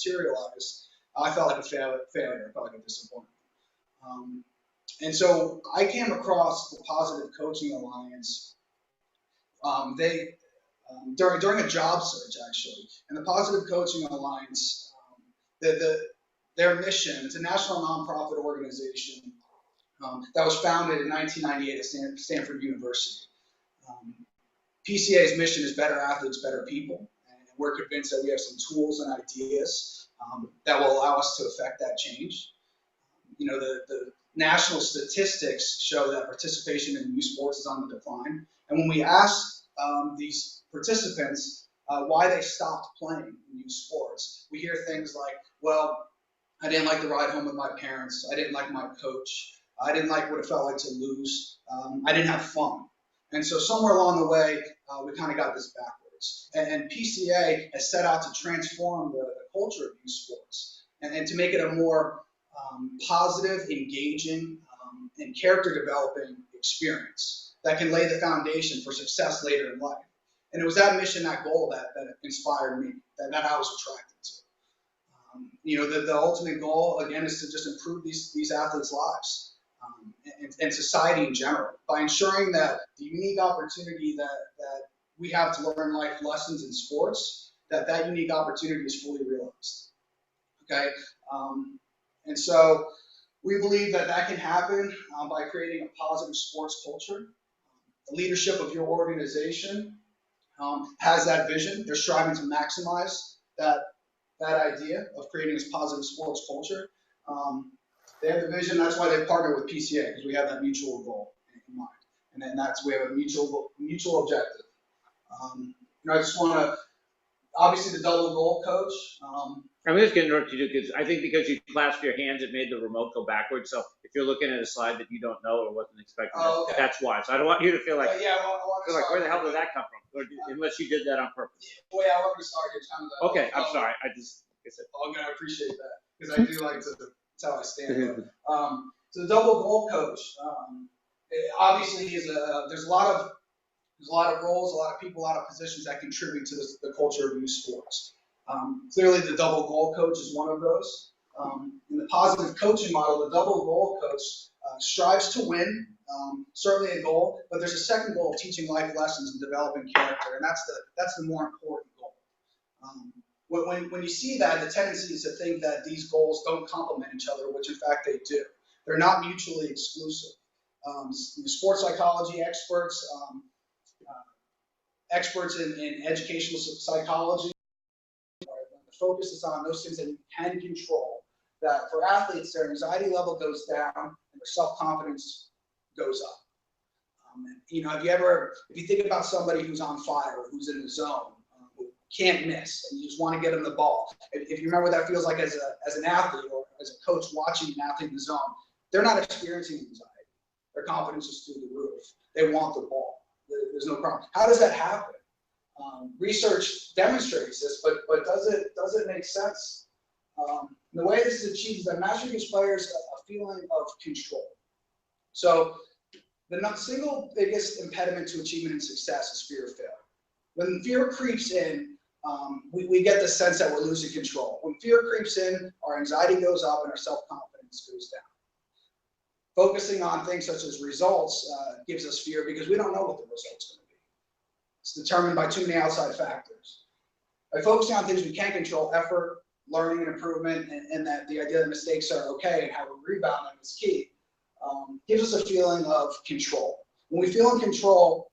materialized, I felt like a failure. I felt like a disappointment. And so I came across the Positive Coaching Alliance. They during a job search actually, and the Positive Coaching Alliance, their mission. It's a national nonprofit organization that was founded in 1998 at Stanford University. Um, PCA's mission is better athletes, better people, and we're convinced that we have some tools and ideas that will allow us to affect that change. You know, the national statistics show that participation in youth sports is on the decline. And when we ask these participants why they stopped playing in youth sports, we hear things like, well, I didn't like the ride home with my parents. I didn't like my coach. I didn't like what it felt like to lose. I didn't have fun. And so somewhere along the way, we kind of got this backwards. And PCA has set out to transform the culture of youth sports and to make it a more positive, engaging, and character developing experience that can lay the foundation for success later in life. And it was that mission, that goal that inspired me, that I was attracted to. You know, the ultimate goal, again, is to just improve these athletes' lives and society in general by ensuring that the unique opportunity that we have to learn life lessons in sports, that unique opportunity is fully realized. Okay? And so we believe that can happen by creating a positive sports culture. The leadership of your organization has that vision. They're striving to maximize that idea of creating this positive sports culture. They have the vision. That's why they partner with PCA, because we have that mutual goal in mind, and then we have a mutual objective. You know, I just want to obviously the double goal coach. I'm just going to interrupt you because I think because you clasped your hands, it made the remote go backwards. So if you're looking at a slide that you don't know or wasn't expecting, okay, that's why. So I don't want you to feel like, where the hell did that come from? Or, unless you did that on purpose. Well, yeah, I want to start here. Kind of okay, I'm sorry. I said. I'm going to appreciate that because I do like to. That's how I stand. So the double goal coach, obviously, there's a lot of roles, a lot of people, a lot of positions that contribute to the culture of youth sports. Clearly, the double goal coach is one of those. In the positive coaching model, the double goal coach strives to win, certainly a goal, but there's a second goal of teaching life lessons and developing character, and that's the more important goal. When you see that, the tendency is to think that these goals don't complement each other, which in fact they do. They're not mutually exclusive. Sports psychology experts, experts in educational psychology, the focus is on those things that you can control. That for athletes, their anxiety level goes down and their self-confidence goes up. You know, if you think about somebody who's on fire, who's in the zone, who can't miss, and you just want to get them the ball. If you remember what that feels like as an athlete or as a coach watching an athlete in the zone, they're not experiencing anxiety. Their confidence is through the roof. They want the ball. There's no problem. How does that happen? Research demonstrates this, but does it make sense? The way this is achieved is that mastery gives players a feeling of control. So the single biggest impediment to achievement and success is fear of failure. When fear creeps in, we get the sense that we're losing control. When fear creeps in, our anxiety goes up and our self-confidence goes down. Focusing on things such as results gives us fear because we don't know what the result's going to be. It's determined by too many outside factors. By focusing on things we can control, effort, learning and improvement, and that the idea that mistakes are okay and how we rebound them is key, gives us a feeling of control. When we feel in control,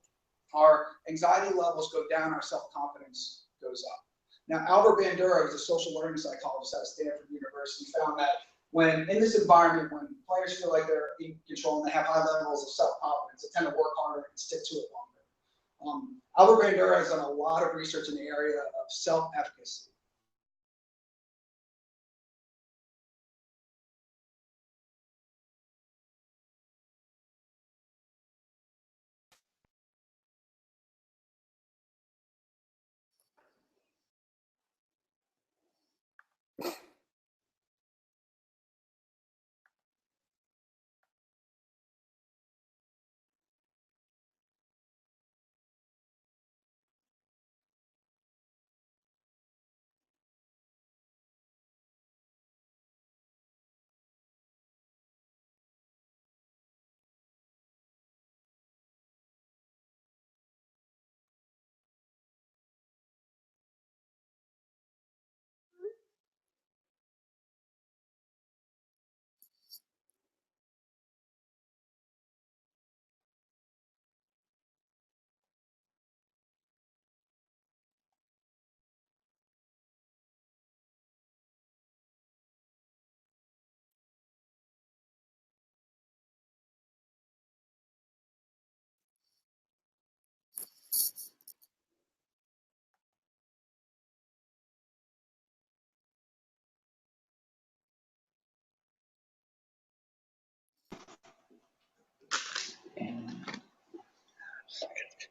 our anxiety levels go down, our self-confidence goes up. Now, Albert Bandura, who's a social learning psychologist at Stanford University, found that when in this environment, when players feel like they're in control and they have high levels of self-confidence, they tend to work harder and stick to it longer. Albert Bandura has done a lot of research in the area of self-efficacy.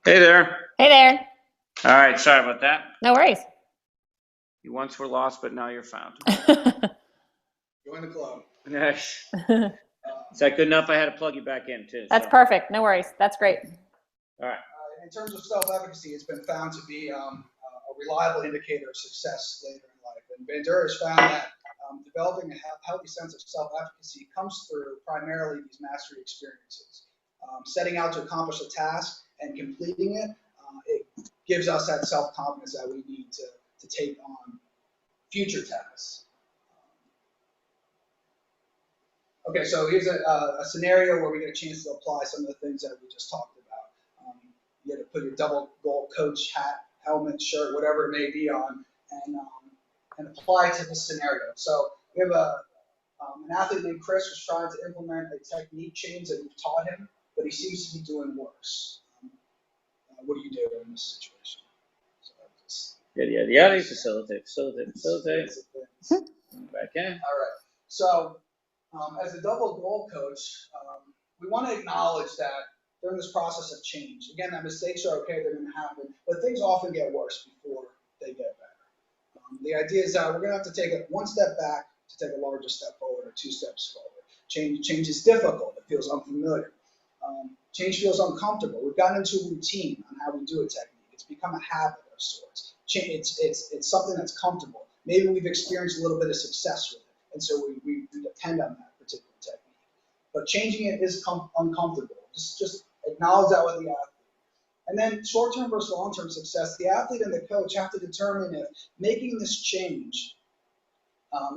Hey there. Hey there. All right, sorry about that. No worries. You once were lost, but now you're found. Join the club. Nice. Is that good enough? I had to plug you back in too. That's perfect. No worries. That's great. All right. In terms of self-efficacy, it's been found to be a reliable indicator of success later in life. And Bandura has found that developing a healthy sense of self-efficacy comes through primarily these mastery experiences. Setting out to accomplish a task and completing it, it gives us that self-confidence that we need to take on future tasks. Okay, so here's a scenario where we get a chance to apply some of the things that we just talked about. You have to put your double goal coach hat, helmet, shirt, whatever it may be on, and apply it to this scenario. So we have an athlete named Chris who's trying to implement a technique change that we've taught him, but he seems to be doing worse. What do you do in this situation? Yeah. Facilitate. Back in. All right. So as a double goal coach, we want to acknowledge that during this process of change, again, that mistakes are okay, they're going to happen, but things often get worse before they get better. The idea is that we're going to have to take one step back to take a larger step forward, or 2 steps forward. Change is difficult. It feels unfamiliar. Change feels uncomfortable. We've gotten into a routine on how we do a technique. It's become a habit of sorts. It's something that's comfortable. Maybe we've experienced a little bit of success with it, and so we depend on that particular technique. But changing it is uncomfortable. Just acknowledge that with the athlete. And then short-term versus long-term success, the athlete and the coach have to determine if making this change,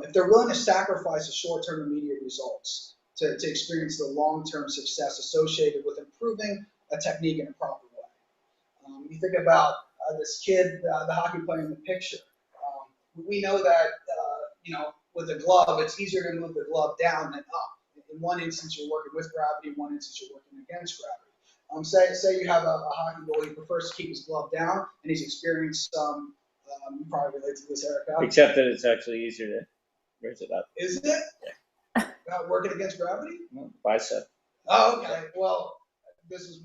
if they're willing to sacrifice the short-term immediate results to experience the long-term success associated with improving a technique in a proper way. You think about this kid, the hockey player in the picture. We know that, with a glove, it's easier to move the glove down than up. In one instance, you're working with gravity. In one instance, you're working against gravity. Say you have a hockey goalie who prefers to keep his glove down, and he's experienced some. You probably relate to this, Erica. Except that it's actually easier to raise it up. Is it? Yeah. Working against gravity? No, bicep. Oh, okay. Well, this is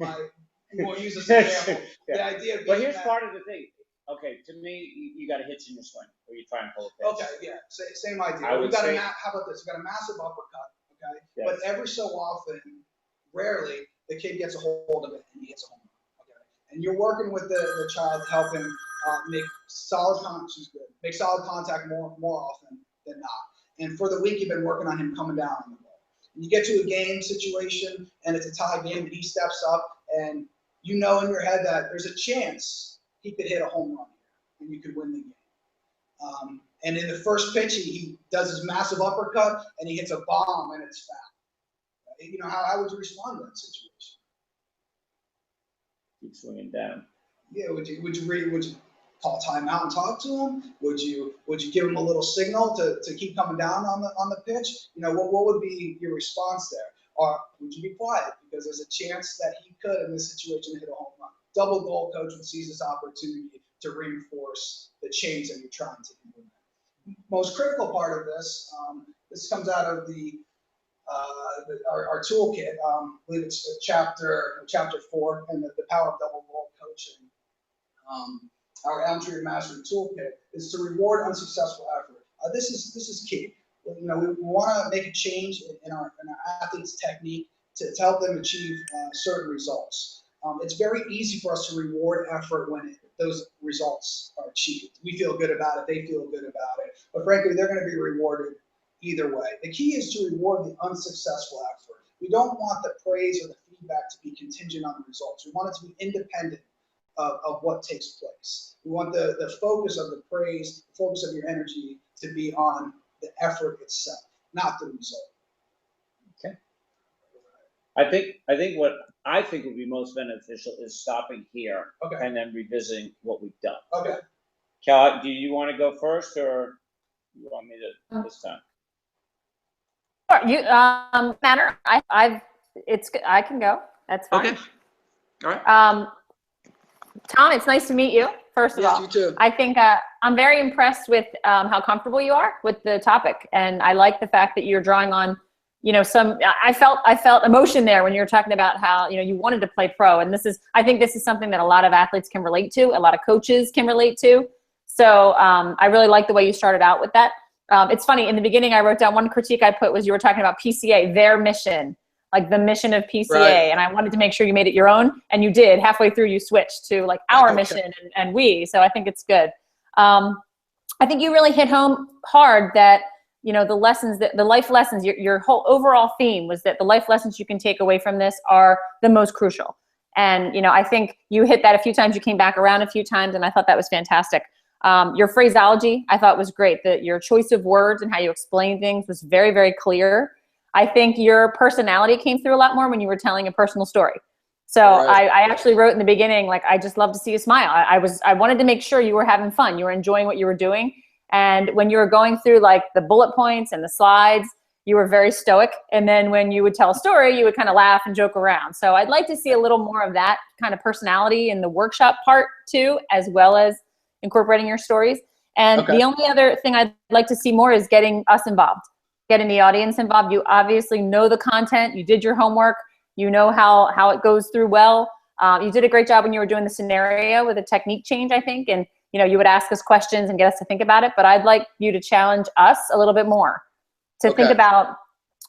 we'll use this example. Yeah. The idea being but here's part of the thing. Okay, to me, you got a hitch in your swing, or you try and pull a pitch. Okay, yeah, same idea. How about this? We've got a massive uppercut, okay? Yes. But every so often, rarely, the kid gets a hold of it and he hits a home run, okay? And you're working with the child to help him make solid contact more often than not. And for the week, you've been working on him coming down on the ball. And you get to a game situation, and it's a tie game, and he steps up, and you know in your head that there's a chance he could hit a home run here, and you could win the game. And in the first pitch, he does his massive uppercut, and he hits a bomb, and it's foul. How would you respond to that situation? Keep swinging down. Yeah, would you call timeout and talk to him? Would you give him a little signal to keep coming down on the pitch? What would be your response there? Or would you be quiet because there's a chance that he could in this situation hit a home run? Double goal coach would seize this opportunity to reinforce the change that you're trying to implement. Most critical part of this, this comes out of our toolkit. I believe it's chapter 4 in the power of double goal coaching. Our Elm Tree of Mastery toolkit is to reward unsuccessful effort. This is key. We want to make a change in our athletes' technique to help them achieve certain results. It's very easy for us to reward effort when those results are achieved. We feel good about it, they feel good about it, but frankly, they're going to be rewarded either way. The key is to reward the unsuccessful effort. We don't want the praise or the feedback to be contingent on the results. We want it to be independent of what takes place. We want the focus of the praise, the focus of your energy to be on the effort itself, not the result. Okay. I think what I think would be most beneficial is stopping here and then revisiting what we've done. Okay. Cal, do you want to go first, or you want me to this time? You matter. I can go. That's fine. Okay. All right. Tom, it's nice to meet you. First of all, you too. I think I'm very impressed with how comfortable you are with the topic, and I like the fact that you're drawing on I felt emotion there when you were talking about how, you wanted to play pro. And I think this is something that a lot of athletes can relate to, a lot of coaches can relate to. So I really like the way you started out with that. It's funny, in the beginning, I wrote down one critique I put was you were talking about PCA, their mission, like the mission of PCA. Right. And I wanted to make sure you made it your own, and you did. Halfway through, you switched to like our mission and we. So I think it's good. I think you really hit home hard that, the lessons, the life lessons, your whole overall theme was that the life lessons you can take away from this are the most crucial. And, I think you hit that a few times. You came back around a few times, and I thought that was fantastic. Your phraseology, I thought, was great. That your choice of words and how you explain things was very, very clear. I think your personality came through a lot more when you were telling a personal story. So right. I actually wrote in the beginning, like, I just love to see you smile. I wanted to make sure you were having fun. You were enjoying what you were doing. And when you were going through like the bullet points and the slides, you were very stoic. And then when you would tell a story, you would kind of laugh and joke around. So I'd like to see a little more of that kind of personality in the workshop part too, as well as incorporating your stories. And the only other thing I'd like to see more is getting us involved, getting the audience involved. You obviously know the content. You did your homework. You know how it goes through well. You did a great job when you were doing the scenario with a technique change, I think. And, you would ask us questions and get us to think about it. But I'd like you to challenge us a little bit more to think about,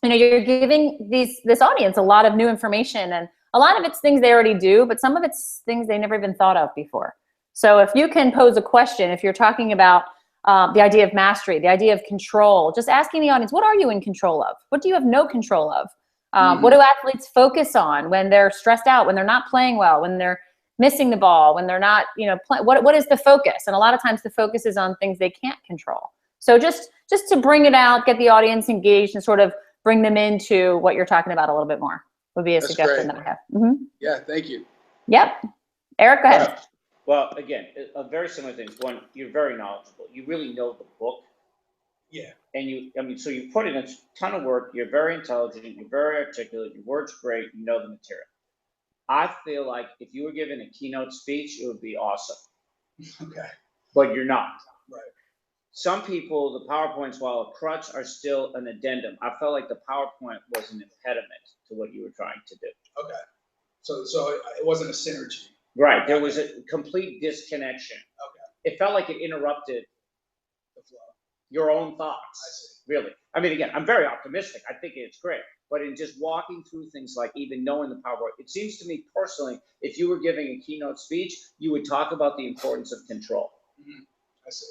you're giving this audience a lot of new information, and a lot of it's things they already do, but some of it's things they never even thought of before. So if you can pose a question, if you're talking about the idea of mastery, the idea of control, just asking the audience, what are you in control of? What do you have no control of? What do athletes focus on when they're stressed out, when they're not playing well, when they're missing the ball, when they're not, what is the focus? And a lot of times the focus is on things they can't control. So just to bring it out, get the audience engaged and sort of bring them into what you're talking about a little bit more would be a suggestion that I have. Mm-hmm. Yeah, thank you. Yep. Eric, go ahead. Well, again, very similar things. One, you're very knowledgeable. You really know the book. Yeah. And so you put in a ton of work. You're very intelligent. You're very articulate. Your work's great. You know the material. I feel like if you were given a keynote speech, it would be awesome. Okay. But you're not. Right. Some people, the PowerPoints, while a crutch, are still an addendum. I felt like the PowerPoint was an impediment to what you were trying to do. Okay. So it wasn't a synergy. Right. There was a complete disconnection. Okay. It felt like it interrupted the flow. Your own thoughts. I see. Really. I mean, again, I'm very optimistic. I think it's great. But in just walking through things like even knowing the PowerPoint, it seems to me personally, if you were giving a keynote speech, you would talk about the importance of control. Mm-hmm. I see.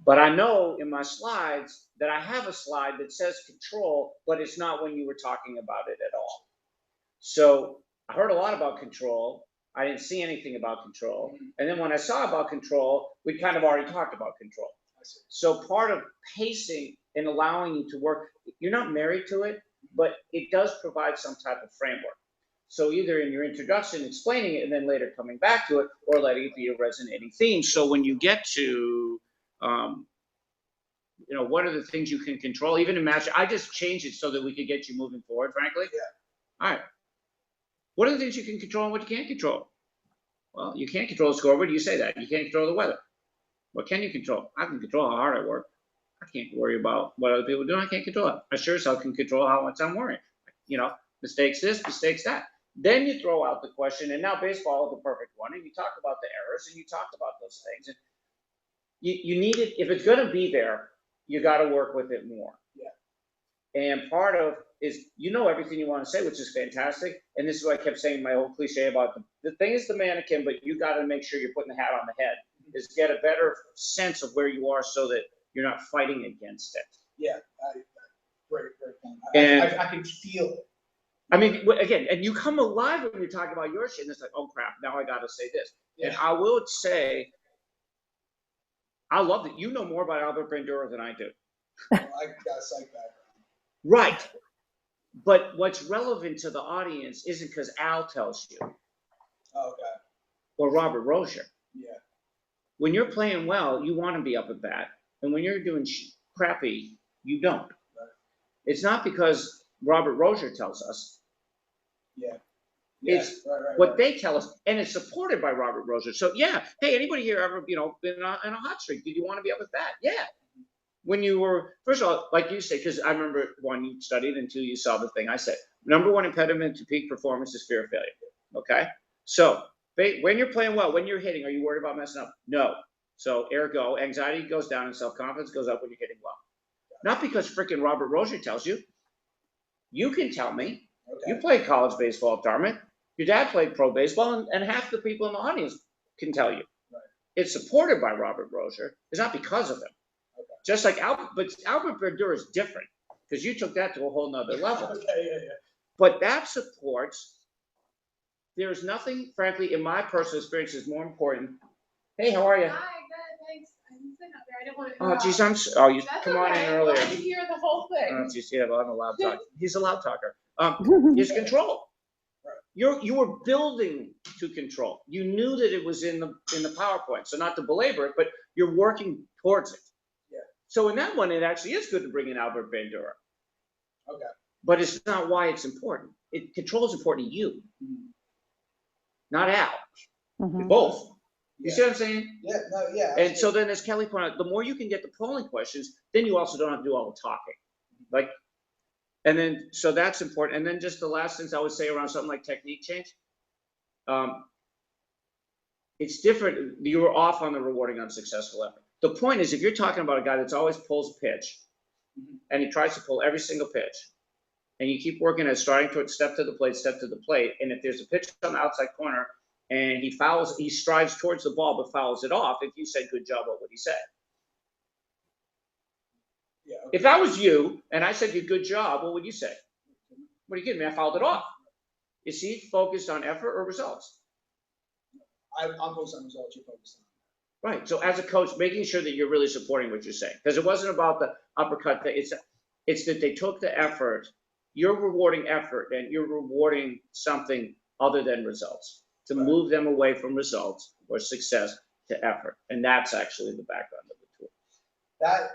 But I know in my slides that I have a slide that says control, but it's not when you were talking about it at all. So I heard a lot about control. I didn't see anything about control. Mm-hmm. And then when I saw about control, we kind of already talked about control. I see. So part of pacing and allowing you to work, you're not married to it, but it does provide some type of framework. So either in your introduction, explaining it, and then later coming back to it, or letting it be a resonating theme. So when you get to, what are the things you can control? Even in master, I just changed it so that we could get you moving forward, frankly. Yeah. All right. What are the things you can control and what you can't control? Well, you can't control the scoreboard. You say that. You can't control the weather. What can you control? I can control how hard I work. I can't worry about what other people do. I can't control it. I sure as hell can control how much I'm worrying. Mistakes this, mistakes that. Then you throw out the question, and now baseball is the perfect one, and you talk about the errors, and you talk about those things. And you need it, if it's going to be there, you got to work with it more. Yeah. And part of is, everything you want to say, which is fantastic. And this is what I kept saying, my whole cliche about the thing is the mannequin, but you got to make sure you're putting the hat on the head, is get a better sense of where you are so that you're not fighting against it. Yeah. Great point. I can feel it. I mean, again, and you come alive when you're talking about your shit, and it's like, oh crap, now I got to say this. Yeah. And I will say, I love that you know more about Albert Bandura than I do. Well, I got a psych background. Right. But what's relevant to the audience isn't because Al tells you. Oh, okay. Or Robert Rozier. Yeah. When you're playing well, you want to be up at bat. And when you're doing crappy, you don't. Right. It's not because Robert Rozier tells us. Yeah. It's what they tell us, and it's supported by Robert Rozier. So yeah, hey, anybody here ever, been on a hot streak? Did you want to be up with that? Yeah. when you were, first of all, like you say, because I remember, one, you studied, and two, you saw the thing I said. Number one impediment to peak performance is fear of failure. Okay? So when you're playing well, when you're hitting, are you worried about messing up? No. So ergo, anxiety goes down and self-confidence goes up when you're hitting well. Not because freaking Robert Rozier tells you. You can tell me. Okay. You played college baseball at Dartmouth. Your dad played pro baseball, and half the people in the audience can tell you. Right. It's supported by Robert Rozier. It's not because of him. Okay. Just like Albert Bandura is different because you took that to a whole nother level. Yeah. But that supports. There's nothing, frankly, in my personal experience, is more important. Hey, how are you? Hi, good, thanks. I'm sitting out there. I didn't want to. Oh, geez, you come on in earlier. I can hear the whole thing. Oh, geez, yeah, well, I'm a loud talker. He's a loud talker. Is control. You were building to control. You knew that it was in the PowerPoint. So not to belabor it, but you're working towards it. Yeah. So in that one, it actually is good to bring in Albert Bandura. Okay. But it's not why it's important. Control is important to you, not Al. Mm-hmm. Both. You see what I'm saying? Yeah, no, yeah. And so then, as Kelly pointed out, the more you can get the polling questions, then you also don't have to do all the talking. Like, and then, so that's important. And then just the last things I would say around something like technique change. It's different. You were off on the rewarding unsuccessful effort. The point is, if you're talking about a guy that's always pulls pitch, and he tries to pull every single pitch, and you keep working at starting to step to the plate, and if there's a pitch on the outside corner, and he strives towards the ball but fouls it off, if you said good job, what would he say? Yeah, okay. If I was you and I said good job, what would you say? What are you kidding me? I fouled it off. Is he focused on effort or results? I'm focused on results. You're focused on. Right. So as a coach, making sure that you're really supporting what you're saying, because it wasn't about the uppercut thing. It's that they took the effort. You're rewarding effort, and you're rewarding something other than results to move them away from results or success to effort. And that's actually the background of the tool.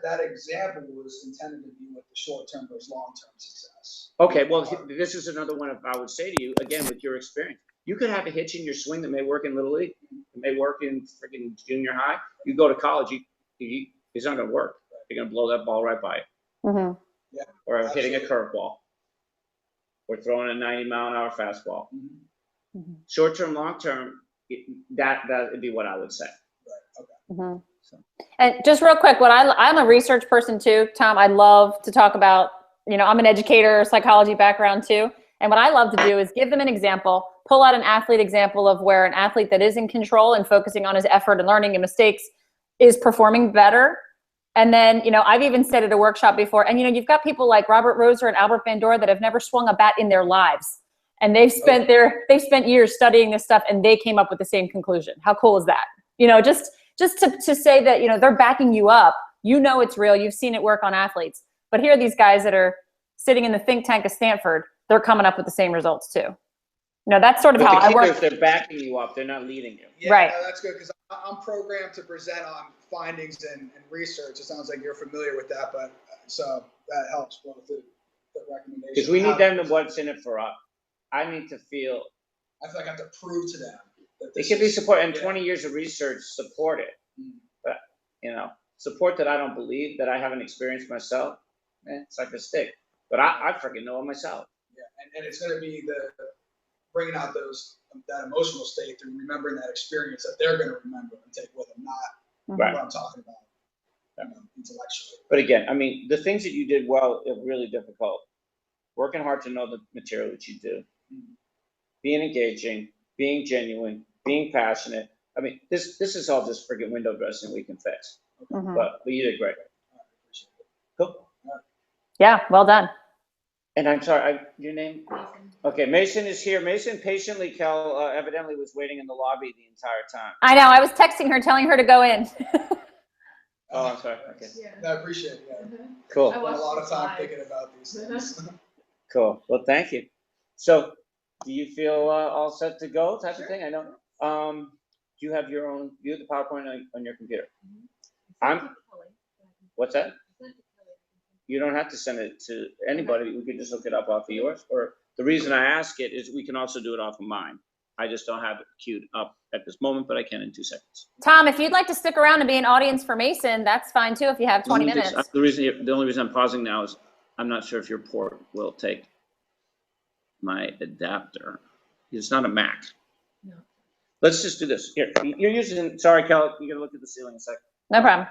That example was intended to be with the short-term versus long-term success. Okay, well, this is another one I would say to you, again, with your experience. You could have a hitch in your swing that may work in Little League, it may work in freaking junior high. You go to college, it's not going to work. You're going to blow that ball right by you. Mm-hmm. Yeah, or absolutely. Hitting a curveball. Or throwing a 90-mile-an-hour fastball. Mm-hmm. Short-term, long-term, that would be what I would say. Right. Okay. Mm-hmm. So. And just real quick, I'm a research person too, Tom. I love to talk about, I'm an educator, psychology background too. And what I love to do is give them an example, pull out an athlete example of where an athlete that is in control and focusing on his effort and learning and mistakes is performing better. And then, I've even said at a workshop before, and you've got people like Robert Rozier and Albert Bandura that have never swung a bat in their lives. And they've spent years studying this stuff, and they came up with the same conclusion. How cool is that? Just to say that, they're backing you up. It's real. You've seen it work on athletes. But here are these guys that are sitting in the think tank of Stanford. They're coming up with the same results too. That's sort of how I work. If they're backing you up, they're not leading you. Yeah, right. No, that's good, because I'm programmed to present on findings and research. It sounds like you're familiar with that, but so that helps both the recommendation. Because we need them to what's in it for us. I need to feel. I feel like I have to prove to them that it can be supported, and 20 years of research support it. But support that I don't believe, that I haven't experienced myself. It's like a stick. But I freaking know it myself. Yeah, and it's going to be bringing out that emotional state through remembering that experience that they're going to remember and take with them, not what I'm talking about intellectually. But again, the things that you did well are really difficult. Working hard to know the material that you do, being engaging, being genuine, being passionate. This is all just freaking window dressing we can fix. Mm-hmm. But you did great. Cool. Yeah, well done. And I'm sorry, your name? Mason. Okay, Mason is here. Mason patiently, Kel, evidently was waiting in the lobby the entire time. I know. I was texting her, telling her to go in. Oh, I'm sorry. Okay. Yeah. No, I appreciate it. Yeah. Cool. I spent a lot of time thinking about these things. Cool. Well, thank you. So, do you feel all set to go type of thing? I know. Do you have the PowerPoint on your computer? Mm-hmm. What's that? You don't have to send it to anybody. We can just look it up off of yours. Or the reason I ask it is we can also do it off of mine. I just don't have it queued up at this moment, but I can in 2 seconds. Tom, if you'd like to stick around and be an audience for Mason, that's fine too, if you have 20 minutes. The only reason I'm pausing now is I'm not sure if your port will take my adapter. It's not a Mac. No. Let's just do this. Here, you're using, sorry, Kelly, you gotta look at the ceiling a second. No problem.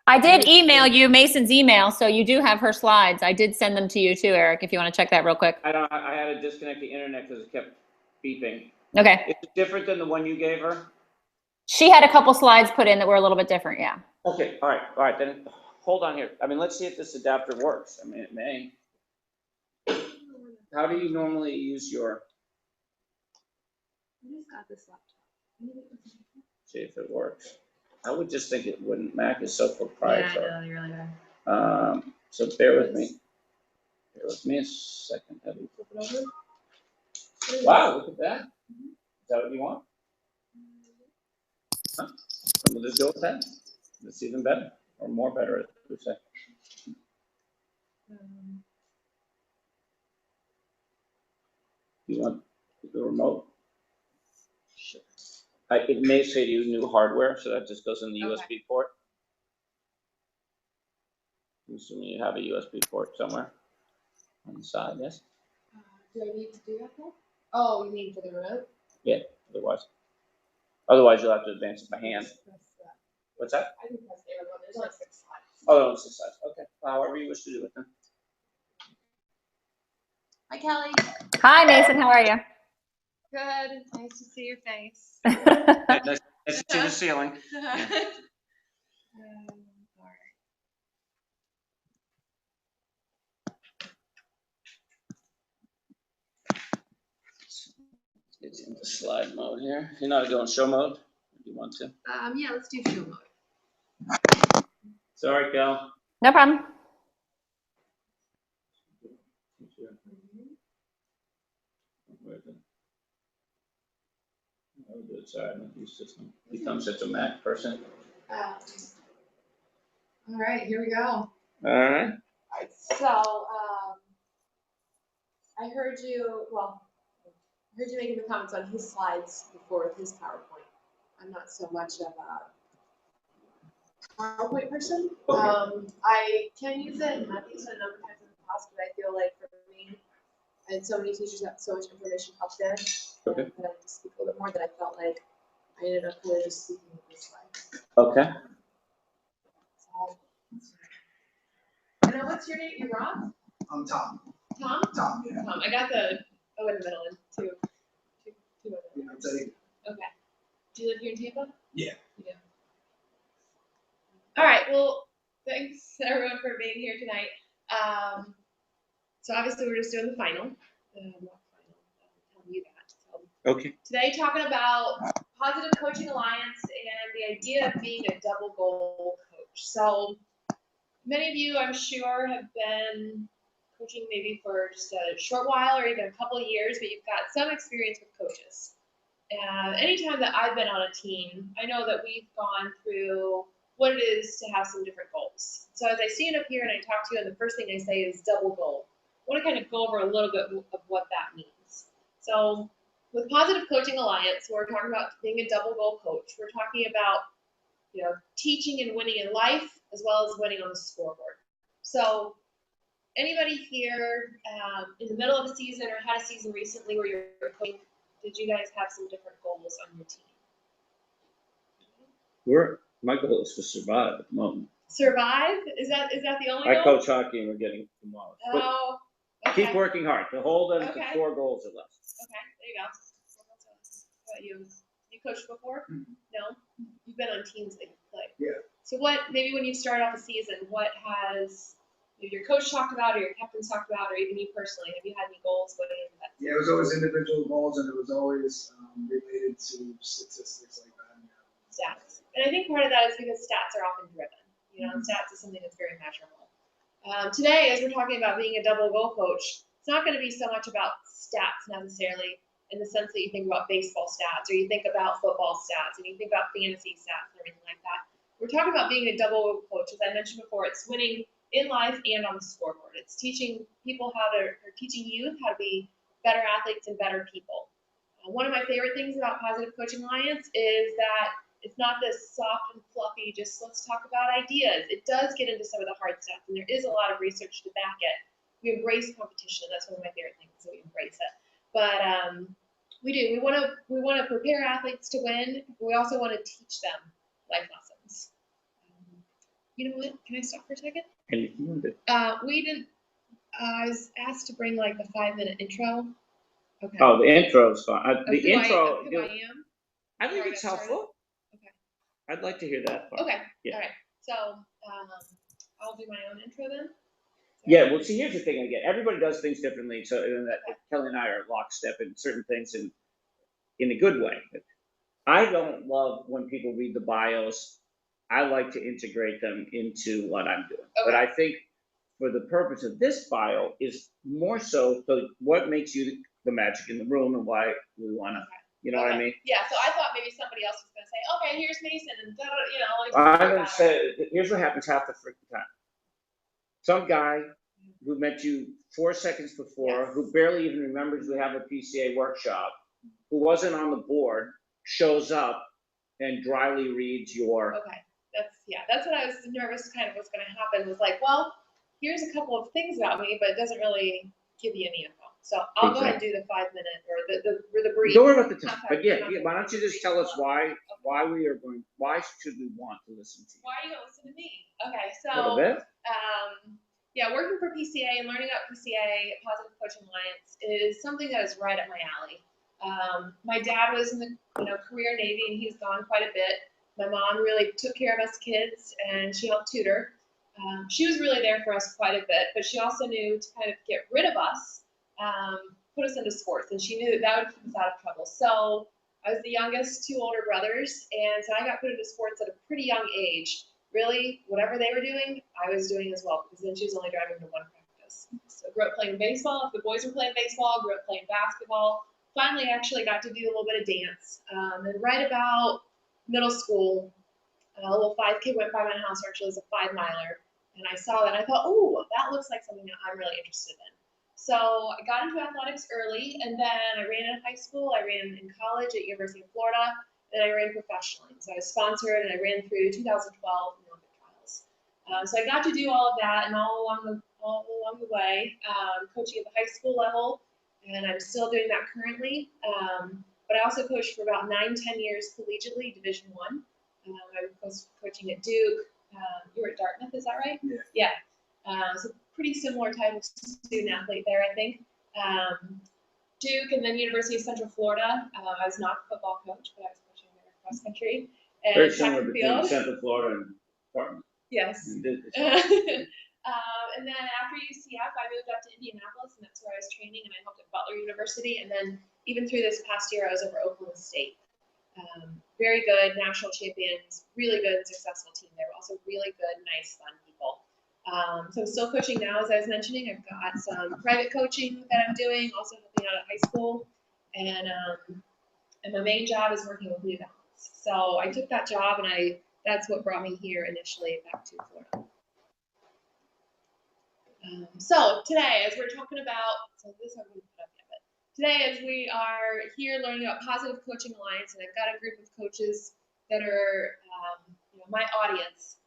I did email you Mason's email, so you do have her slides. I did send them to you too, Eric, if you want to check that real quick. I had to disconnect the internet because it kept beeping. Okay. It's different than the one you gave her? She had a couple slides put in that were a little bit different, yeah. Okay, all right, then hold on here. I mean, let's see if this adapter works. I mean, it may. How do you normally use your, I just got this laptop. see if it works? I would just think it wouldn't. Mac is so proprietary. Yeah, I know, you're really bad. So bear with me. Bear with me a second. Have you flip it over? Wow, look at that. Is that what you want? Huh? We'll just go with that. It's even better, or more better, as we say. You want the remote? Sure. It may say to you new hardware, so that just goes in the USB port. I'm assuming you have a USB port somewhere on the side, yes? Do I need to do that though? Oh, you mean for the remote? Yeah, otherwise you'll have to advance it by hand. What's that? I can press the remote. There's like 6 slides. Oh, no, it's this side. Okay, however you wish to do it then. Hi, Kelly. Hi, Mason, how are you? Good. Nice to see your face. Nice to see the ceiling. It's in the slide mode here. You know how to go in show mode if you want to. Yeah, let's do show mode. Sorry, Cal. No problem. Sorry, I'm not used to this. Become such a Mac person. All right, here we go. All right. So, I heard you making the comments on his slides before with his PowerPoint. I'm not so much of a PowerPoint person. Okay. I can use it, and I've used it a number of times in the past, but I feel like for me, I had so many teachers that have so much information up there. Okay. That I had to speak a little bit more, that I felt like I ended up really just speaking with this slide. Okay. So, and then what's your name? You're Rob? I'm Tom. Tom? Tom, yeah. Tom. I got the O in the middle and two Yeah, I'll tell you. Okay. Do you live here in Tampa? Yeah. Yeah. All right. Well, thanks everyone for being here tonight. So obviously we're just doing the final. Not final. I'll tell you that. So Okay. today talking about Positive Coaching Alliance and the idea of being a double goal coach. So many of you, I'm sure, have been coaching maybe for just a short while or even a couple of years, but you've got some experience with coaches. And anytime that I've been on a team, I know that we've gone through what it is to have some different goals. So as I stand up here and I talk to you, and the first thing I say is double goal. I want to kind of go over a little bit of what that means. So with Positive Coaching Alliance, we're talking about being a double goal coach. We're talking about, teaching and winning in life as well as winning on the scoreboard. So anybody here in the middle of a season or had a season recently where you're coaching, did you guys have some different goals on your team? My goal is to survive at the moment. Survive? Is that the only I goal? coach hockey and we're getting demolished. But Oh, okay. keep working hard to hold them Okay. to 4 goals or less. Okay, there you go. How about you? You coached before? No? You've been on teams that you've played. Yeah. So maybe when you start off a season, what has your coach talked about or your captain's talked about or even you personally, have you had any goals going into that? Yeah, it was always individual goals and it was always related to statistics like that. Stats. And I think part of that is because stats are often driven. Stats is something that's very measurable. Today, as we're talking about being a double goal coach, it's not going to be so much about stats necessarily in the sense that you think about baseball stats or you think about football stats and you think about fantasy stats and everything like that. We're talking about being a double goal coach. As I mentioned before, it's winning in life and on the scoreboard. It's teaching people teaching youth how to be better athletes and better people. One of my favorite things about Positive Coaching Alliance is that it's not this soft and fluffy, just let's talk about ideas. It does get into some of the hard stuff, and there is a lot of research to back it. We embrace competition. That's one of my favorite things, so we embrace it. But we do. We want to prepare athletes to win. But we also want to teach them life lessons. You know what? Can I stop for a second? We didn't. I was asked to bring like the 5-minute intro. Okay. Oh, the intro's fine. Of who I am. I think it's helpful. Okay. I'd like to hear that part. Okay. Yeah. All right. So I'll do my own intro then. Yeah. Well, see, here's the thing. Again, everybody does things differently. So that Kelly and I are lockstep in certain things in a good way. I don't love when people read the bios. I like to integrate them into what I'm doing. Okay. But I think for the purpose of this bio is more so what makes you the magic in the room and why we want to, you know what I mean? Yeah, so I thought maybe somebody else was going to say, okay, here's Mason, and you know. Like I'm going to say, here's what happens half the freaking time. Some guy who met you 4 seconds before, who barely even remembers we have a PCA workshop, who wasn't on the board, shows up and dryly reads your. Okay, that's what I was nervous kind of what's going to happen was like, well, here's a couple of things about me, but it doesn't really give you any info. So I'll go ahead and do the 5-minute or the brief. Don't worry about the time, but yeah, why don't you just tell us why should we want to listen to you? Why are you going to listen to me? Okay, so a little bit. Yeah, working for PCA and learning about PCA, Positive Coaching Alliance, is something that is right up my alley. My dad was in the career Navy, and he's gone quite a bit. My mom really took care of us kids, and she helped tutor. She was really there for us quite a bit, but she also knew to kind of get rid of us, put us into sports, and she knew that would keep us out of trouble. So I was the youngest, 2 older brothers, and so I got put into sports at a pretty young age. Really, whatever they were doing, I was doing as well, because then she was only driving to 1 practice. So I grew up playing baseball. If the boys were playing baseball, I grew up playing basketball. Finally, actually got to do a little bit of dance. And right about middle school, a little 5K went by my house, or actually it was a 5-miler. And I saw that, and I thought, oh, that looks like something that I'm really interested in. So I got into athletics early, and then I ran in high school, I ran in college at University of Florida, and I ran professionally. So I was sponsored, and I ran through 2012 Olympic trials. So I got to do all of that, and all along the way, coaching at the high school level, and I'm still doing that currently. But I also coached for about 9-10 years collegiately, Division I. I was coaching at Duke. You were at Dartmouth, is that right? Yeah. So pretty similar type of student athlete there, I think. Duke and then University of Central Florida. I was not a football coach, but I was coaching there cross country. And very similar between Central Florida and Dartmouth. Yes. And then after UCF, I moved up to Indianapolis, and that's where I was training, and I helped at Butler University. And then even through this past year, I was over Oklahoma State. Very good, national champions, really good, successful team. They were also really good, nice, fun people. So I'm still coaching now, as I was mentioning. I've got some private coaching that I'm doing, also helping out at high school. And my main job is working with New Balance. So I took that job, and that's what brought me here initially back to Florida. So today, as we're talking about, so this I haven't put up yet, but today as we are here learning about Positive Coaching Alliance, and I've got a group of coaches that are, my audience.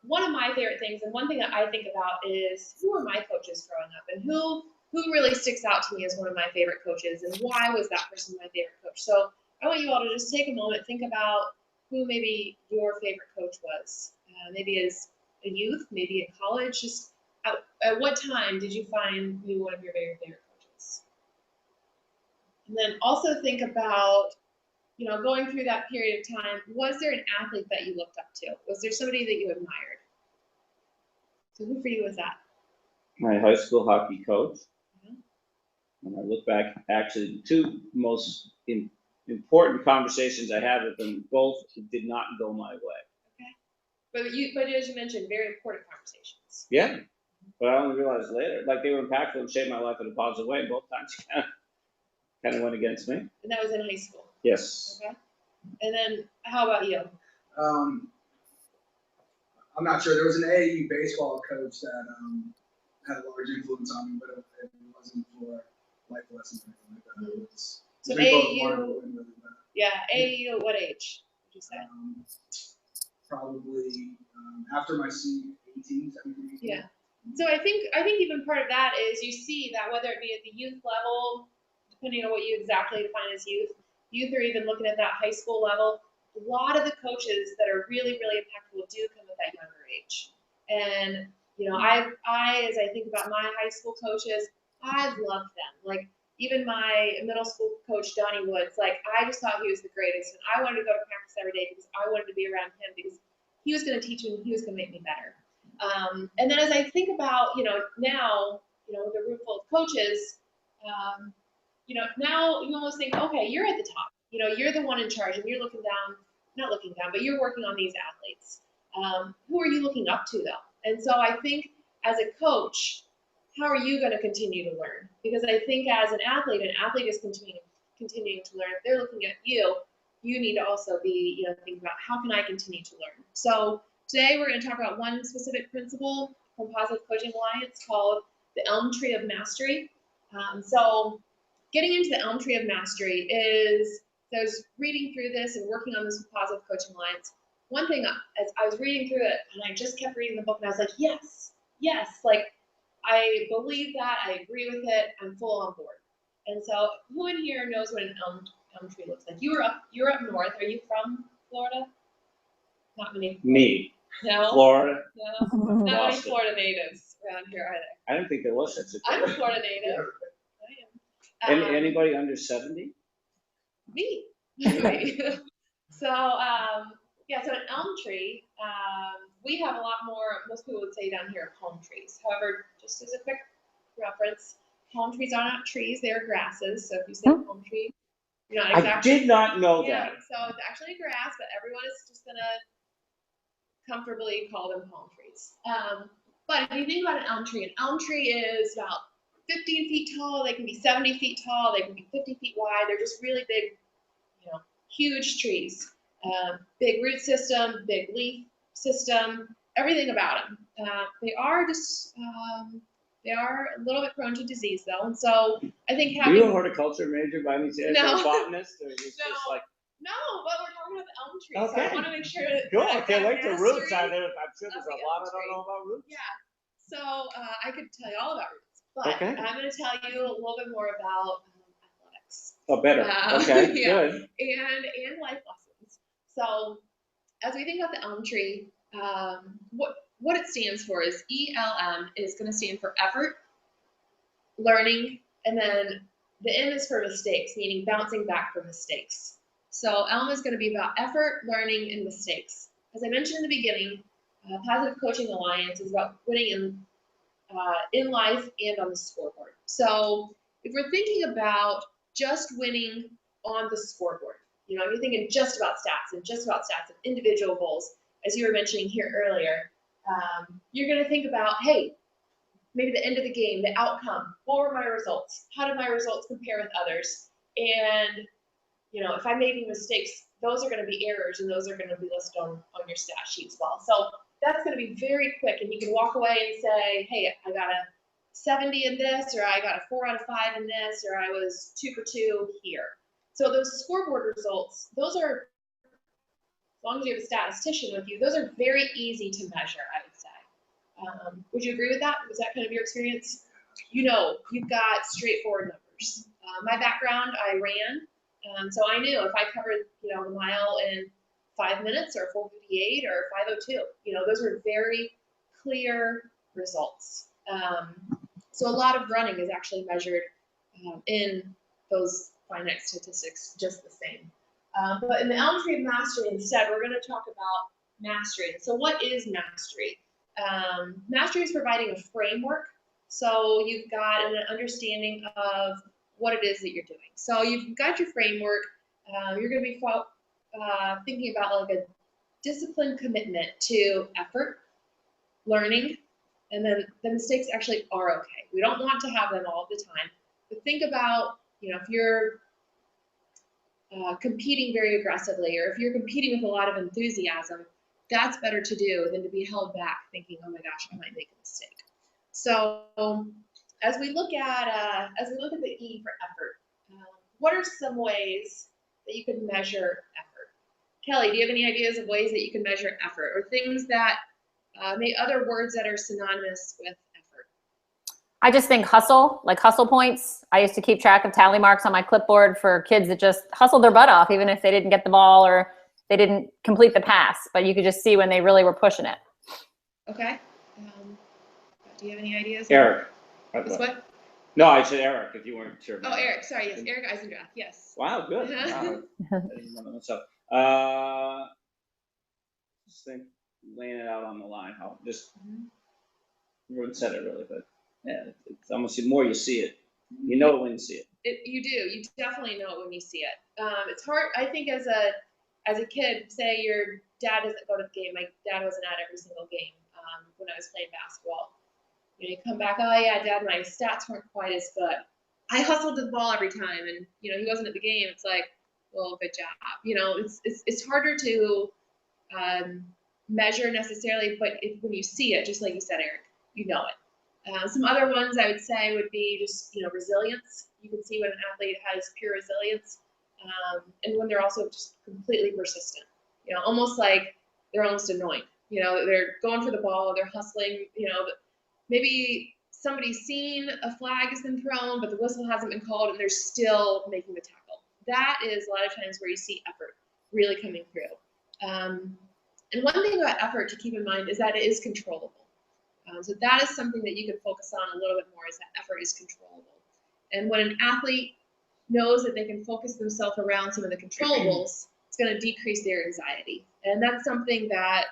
One of my favorite things, and one thing that I think about is who are my coaches growing up, and who really sticks out to me as one of my favorite coaches, and why was that person my favorite coach? So I want you all to just take a moment, think about who maybe your favorite coach was. Maybe as a youth, maybe in college, just at what time did you find me one of your very favorite coaches? And then also think about, going through that period of time, was there an athlete that you looked up to? Was there somebody that you admired? So who for you was that? My high school hockey coach. When I look back, actually, the 2 most important conversations I had with them, both did not go my way. Okay. But as you mentioned, very important conversations. Yeah. But I only realized later, like they were impactful and shaped my life in a positive way. And both times kind of went against me. And that was in high school? Yes. Okay. And then how about you? I'm not sure. There was an AAU baseball coach that had a large influence on me, but it wasn't for life lessons or anything like that. It's So drink both AAU, water and really bad. yeah, AAU at what age would you say? Probably after my senior 18, 17, 18. Yeah. So I think even part of that is you see that whether it be at the youth level, depending on what you exactly define as youth or even looking at that high school level, a lot of the coaches that are really, really impactful do come at that younger age. And, you know, I as I think about my high school coaches, I loved them. Like even my middle school coach, Donnie Woods, like I just thought he was the greatest. And I wanted to go to practice every day because I wanted to be around him because he was going to teach me and he was going to make me better. And then as I think about, you know, now, you know, with a room full of coaches, you know, now you almost think, okay, you're at the top. You know, you're the one in charge and you're looking down, not looking down, but you're working on these athletes. Who are you looking up to though? And so I think as a coach, how are you going to continue to learn? Because I think as an athlete is continuing to learn. If they're looking at you, you need to also be, you know, think about how can I continue to learn? So today we're going to talk about one specific principle from Positive Coaching Alliance called the Elm Tree of Mastery. So getting into the Elm Tree of Mastery is, so I was reading through this and working on this with Positive Coaching Alliance. One thing, as I was reading through it, and I just kept reading the book, and I was like, yes, like I believe that, I agree with it, I'm full on board. And so, who in here knows what an elm tree looks like? You're up north. Are you from Florida? Not many. Me. No. Florida. No. Not many Boston. Florida natives around here, are there? I didn't think there was such a I'm a thing. Florida native. I am. Anybody under 70? Me. So, yeah, so an elm tree, we have a lot more, most people would say down here, palm trees. However, just as a quick reference, palm trees are not trees, they're grasses. So if you say palm tree, you're not exactly. I did not know yeah, that. So it's actually a grass, but everyone is just gonna comfortably call them palm trees. But if you think about an elm tree is about 15 feet tall, they can be 70 feet tall, they can be 50 feet wide, they're just really big, you know, huge trees. Big root system, big leaf system, everything about them. They are a little bit prone to disease though, and so I think having. Are you a horticulture major by any chance? No. Or a botanist, or just like? No, but we're talking about the elm tree, Okay. so I want to make sure that. Cool. I can't wait to roots. I'm sure there's a lot I elm don't know about roots. Yeah. So I could tell you all about roots, but Okay. I'm going to tell you a little bit more about athletics. Oh, better. Okay. Yeah. Good. And life lessons. So as we think about the elm tree, what it stands for is ELM is going to stand for effort, learning, and then the M is for mistakes, meaning bouncing back from mistakes. So ELM is going to be about effort, learning, and mistakes. As I mentioned in the beginning, Positive Coaching Alliance is about winning in life and on the scoreboard. So if we're thinking about just winning on the scoreboard, you know, you're thinking just about stats and individual goals, as you were mentioning here earlier, you're going to think about, hey, maybe the end of the game, the outcome, what were my results? How did my results compare with others? And, you know, if I'm making mistakes, those are going to be errors and those are going to be listed on your stat sheet as well. So that's going to be very quick and you can walk away and say, hey, I got a 70 in this, or I got a 4 out of 5 in this, or I was 2 for 2 here. So those scoreboard results, those are, as long as you have a statistician with you, those are very easy to measure, I would say. Would you agree with that? Was that kind of your experience? You know, you've got straightforward numbers. My background, I ran, so I knew if I covered, you know, the mile in 5 minutes or 4:58 or 5:02, you know, those were very clear results. So a lot of running is actually measured in those finite statistics just the same. But in the Elm Tree of Mastery instead, we're going to talk about mastery. So what is mastery? Mastery is providing a framework. So you've got an understanding of what it is that you're doing. So you've got your framework. You're going to be thinking about like a disciplined commitment to effort, learning, and then the mistakes actually are okay. We don't want to have them all the time. But think about, you know, if you're competing very aggressively, or if you're competing with a lot of enthusiasm, that's better to do than to be held back thinking, oh my gosh, I might make a mistake. So as we look at the E for effort, what are some ways that you can measure effort? Kelly, do you have any ideas of ways that you can measure effort, or things that other words that are synonymous with effort? I just think hustle, like hustle points. I used to keep track of tally marks on my clipboard for kids that just hustled their butt off, even if they didn't get the ball or they didn't complete the pass. But you could just see when they really were pushing it. Okay. Do you have any ideas? Eric. What? No, I said Eric, if you weren't sure. Oh, Eric. Sorry. Yes, Eric Eisendrath. Yes. Wow, good. Wow. I didn't know myself. Just think, laying it out on the line. How just everyone said it really, but yeah, it's almost the more you see it, you know it when you see it. You do. You definitely know it when you see it. It's hard. I think as a kid, say your dad doesn't go to the game. My dad wasn't at every single game when I was playing basketball. You come back, oh yeah, Dad, my stats weren't quite as good. I hustled to the ball every time, and he wasn't at the game. It's like, well, good job. It's harder to measure necessarily, but when you see it, just like you said, Eric, you know it. Some other ones I would say would be just resilience. You can see when an athlete has pure resilience, and when they're also just completely persistent. Almost like they're almost annoying. They're going for the ball, they're hustling. Maybe somebody's seen a flag has been thrown, but the whistle hasn't been called, and they're still making the tackle. That is a lot of times where you see effort really coming through. And one thing about effort to keep in mind is that it is controllable. So that is something that you can focus on a little bit more, is that effort is controllable. And when an athlete knows that they can focus themselves around some of the controllables, it's going to decrease their anxiety. And that's something that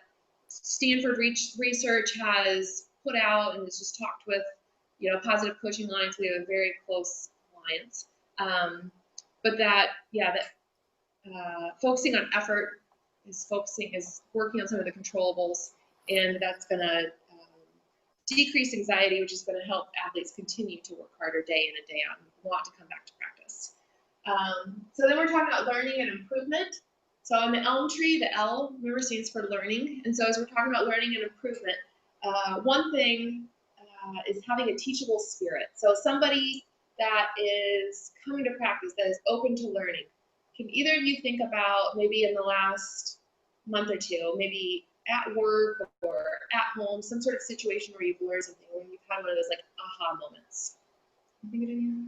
Stanford research has put out and has just talked with, Positive Coaching Alliance. We have a very close alliance. But focusing on effort is working on some of the controllables, and that's going to decrease anxiety, which is going to help athletes continue to work harder day in and day out and want to come back to practice. So then we're talking about learning and improvement. So on the elm tree, the L, remember, stands for learning. And so as we're talking about learning and improvement, one thing is having a teachable spirit. So somebody that is coming to practice, that is open to learning. Can either of you think about maybe in the last month or two, maybe at work or at home, some sort of situation where you've learned something, or you've had one of those like aha moments?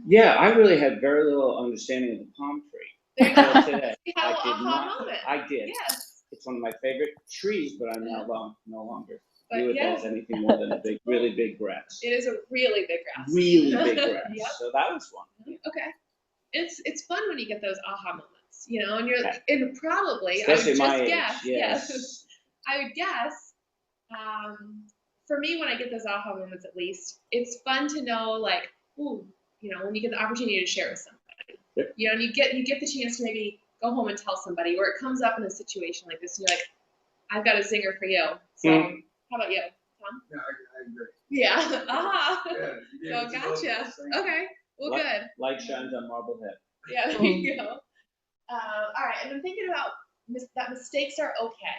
Yeah, I really had very little understanding of the palm tree. There you go. Today. You had a little aha moment. I did. Yes. It's one of my favorite trees, but I'm no longer. But view it as anything more than a really big grass. It is a really big grass. Really big grass. Yep. So that was fun. Okay. It's fun when you get those aha moments, and you're and probably especially my age. Guess, yes. I would guess. For me, when I get those aha moments, at least, it's fun to know, like, ooh, when you get the opportunity to share with somebody, yep. And you get the chance to maybe go home and tell somebody, or it comes up in a situation like this, and you're like, I've got a zinger for you. So, How about you, Tom? Yeah, I agree. Yeah. Aha. Yeah, so gotcha. Okay. Well, good. Light shines on Marblehead. Yeah, there you go. All right, and I'm thinking about that mistakes are okay.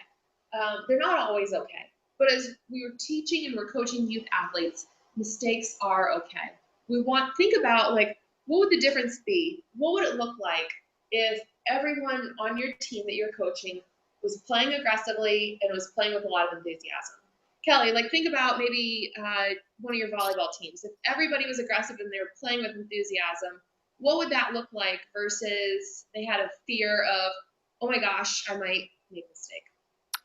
They're not always okay. But as we were teaching and we're coaching youth athletes, mistakes are okay. Think about, like, what would the difference be? What would it look like if everyone on your team that you're coaching was playing aggressively and was playing with a lot of enthusiasm? Kelly, like, think about maybe one of your volleyball teams. If everybody was aggressive and they were playing with enthusiasm, what would that look like versus they had a fear of, oh my gosh, I might make a mistake?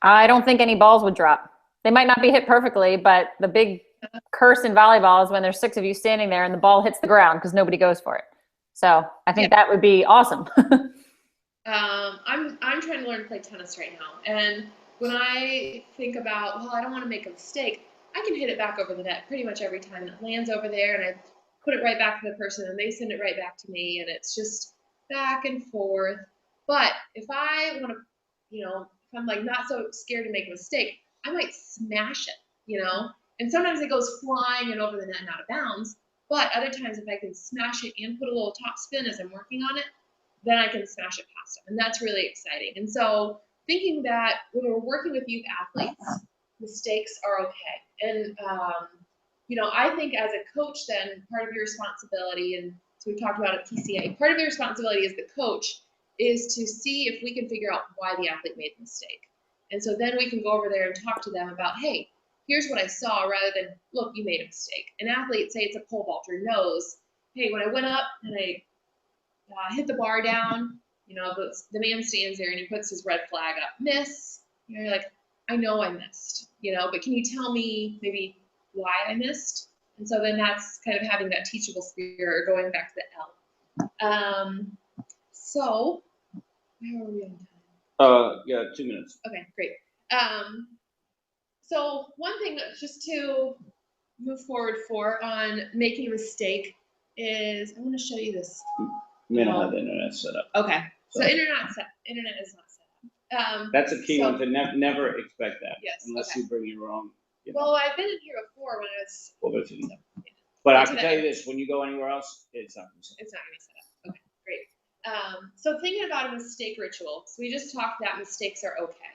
I don't think any balls would drop. They might not be hit perfectly, but the big curse in volleyball is when there's 6 of you standing there and the ball hits the ground because nobody goes for it. So I think that would be awesome. I'm trying to learn to play tennis right now, and when I think about, well, I don't want to make a mistake, I can hit it back over the net pretty much every time, and it lands over there, and I put it right back to the person, and they send it right back to me, and it's just back and forth. But if I want to, if I'm like not so scared to make a mistake, I might smash it, and sometimes it goes flying and over the net and out of bounds. But other times, if I can smash it and put a little top spin as I'm working on it, then I can smash it past them, and that's really exciting. And so thinking that when we're working with youth athletes, mistakes are okay. And I think as a coach, then part of your responsibility, and so we talked about it PCA, part of your responsibility as the coach is to see if we can figure out why the athlete made the mistake. And so then we can go over there and talk to them about, hey, here's what I saw, rather than, look, you made a mistake. An athlete, say it's a pole vaulter, knows, hey, when I went up and I hit the bar down, the man stands there and he puts his red flag up, miss. You're like, I know I missed, but can you tell me maybe why I missed? And so then that's kind of having that teachable spirit, or going back to the L. So, where are we on time? Yeah, 2 minutes. Okay, great. So one thing just to move forward on making a mistake is, I want to show you this. You may not have the internet set up. Okay, so internet is not set up. That's a key one to never expect that. Yes. Unless okay. you bring your own. Well, I've been in here before when I was. But I can tell you this: when you go anywhere else, it's not going to be set up. It's not going to be set up. Okay, great. So thinking about a mistake ritual, so we just talked that mistakes are okay.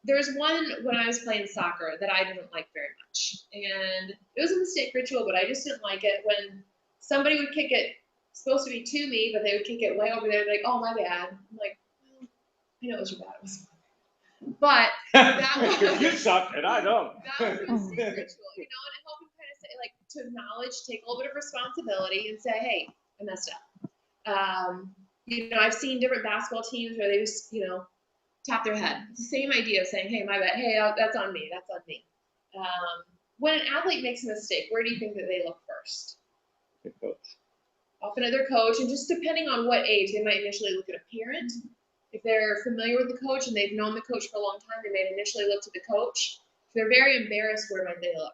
There's one when I was playing soccer that I didn't like very much, and it was a mistake ritual, but I just didn't like it when somebody would kick it, supposed to be to me, but they would kick it way over there, like, oh, my bad. I'm like, well, I know it was your bad. It was but that was, you suck and I don't. That was a mistake ritual, and it helped him kind of say, like, to acknowledge, take a little bit of responsibility, and say, hey, I messed up. I've seen different basketball teams where they just, tap their head. It's the same idea of saying, hey, my bad. Hey, that's on me. That's on me. When an athlete makes a mistake, where do you think that they look first? Good coach. Often at their coach, and just depending on what age, they might initially look at a parent. If they're familiar with the coach and they've known the coach for a long time, they may initially look to the coach. If they're very embarrassed, where might they look?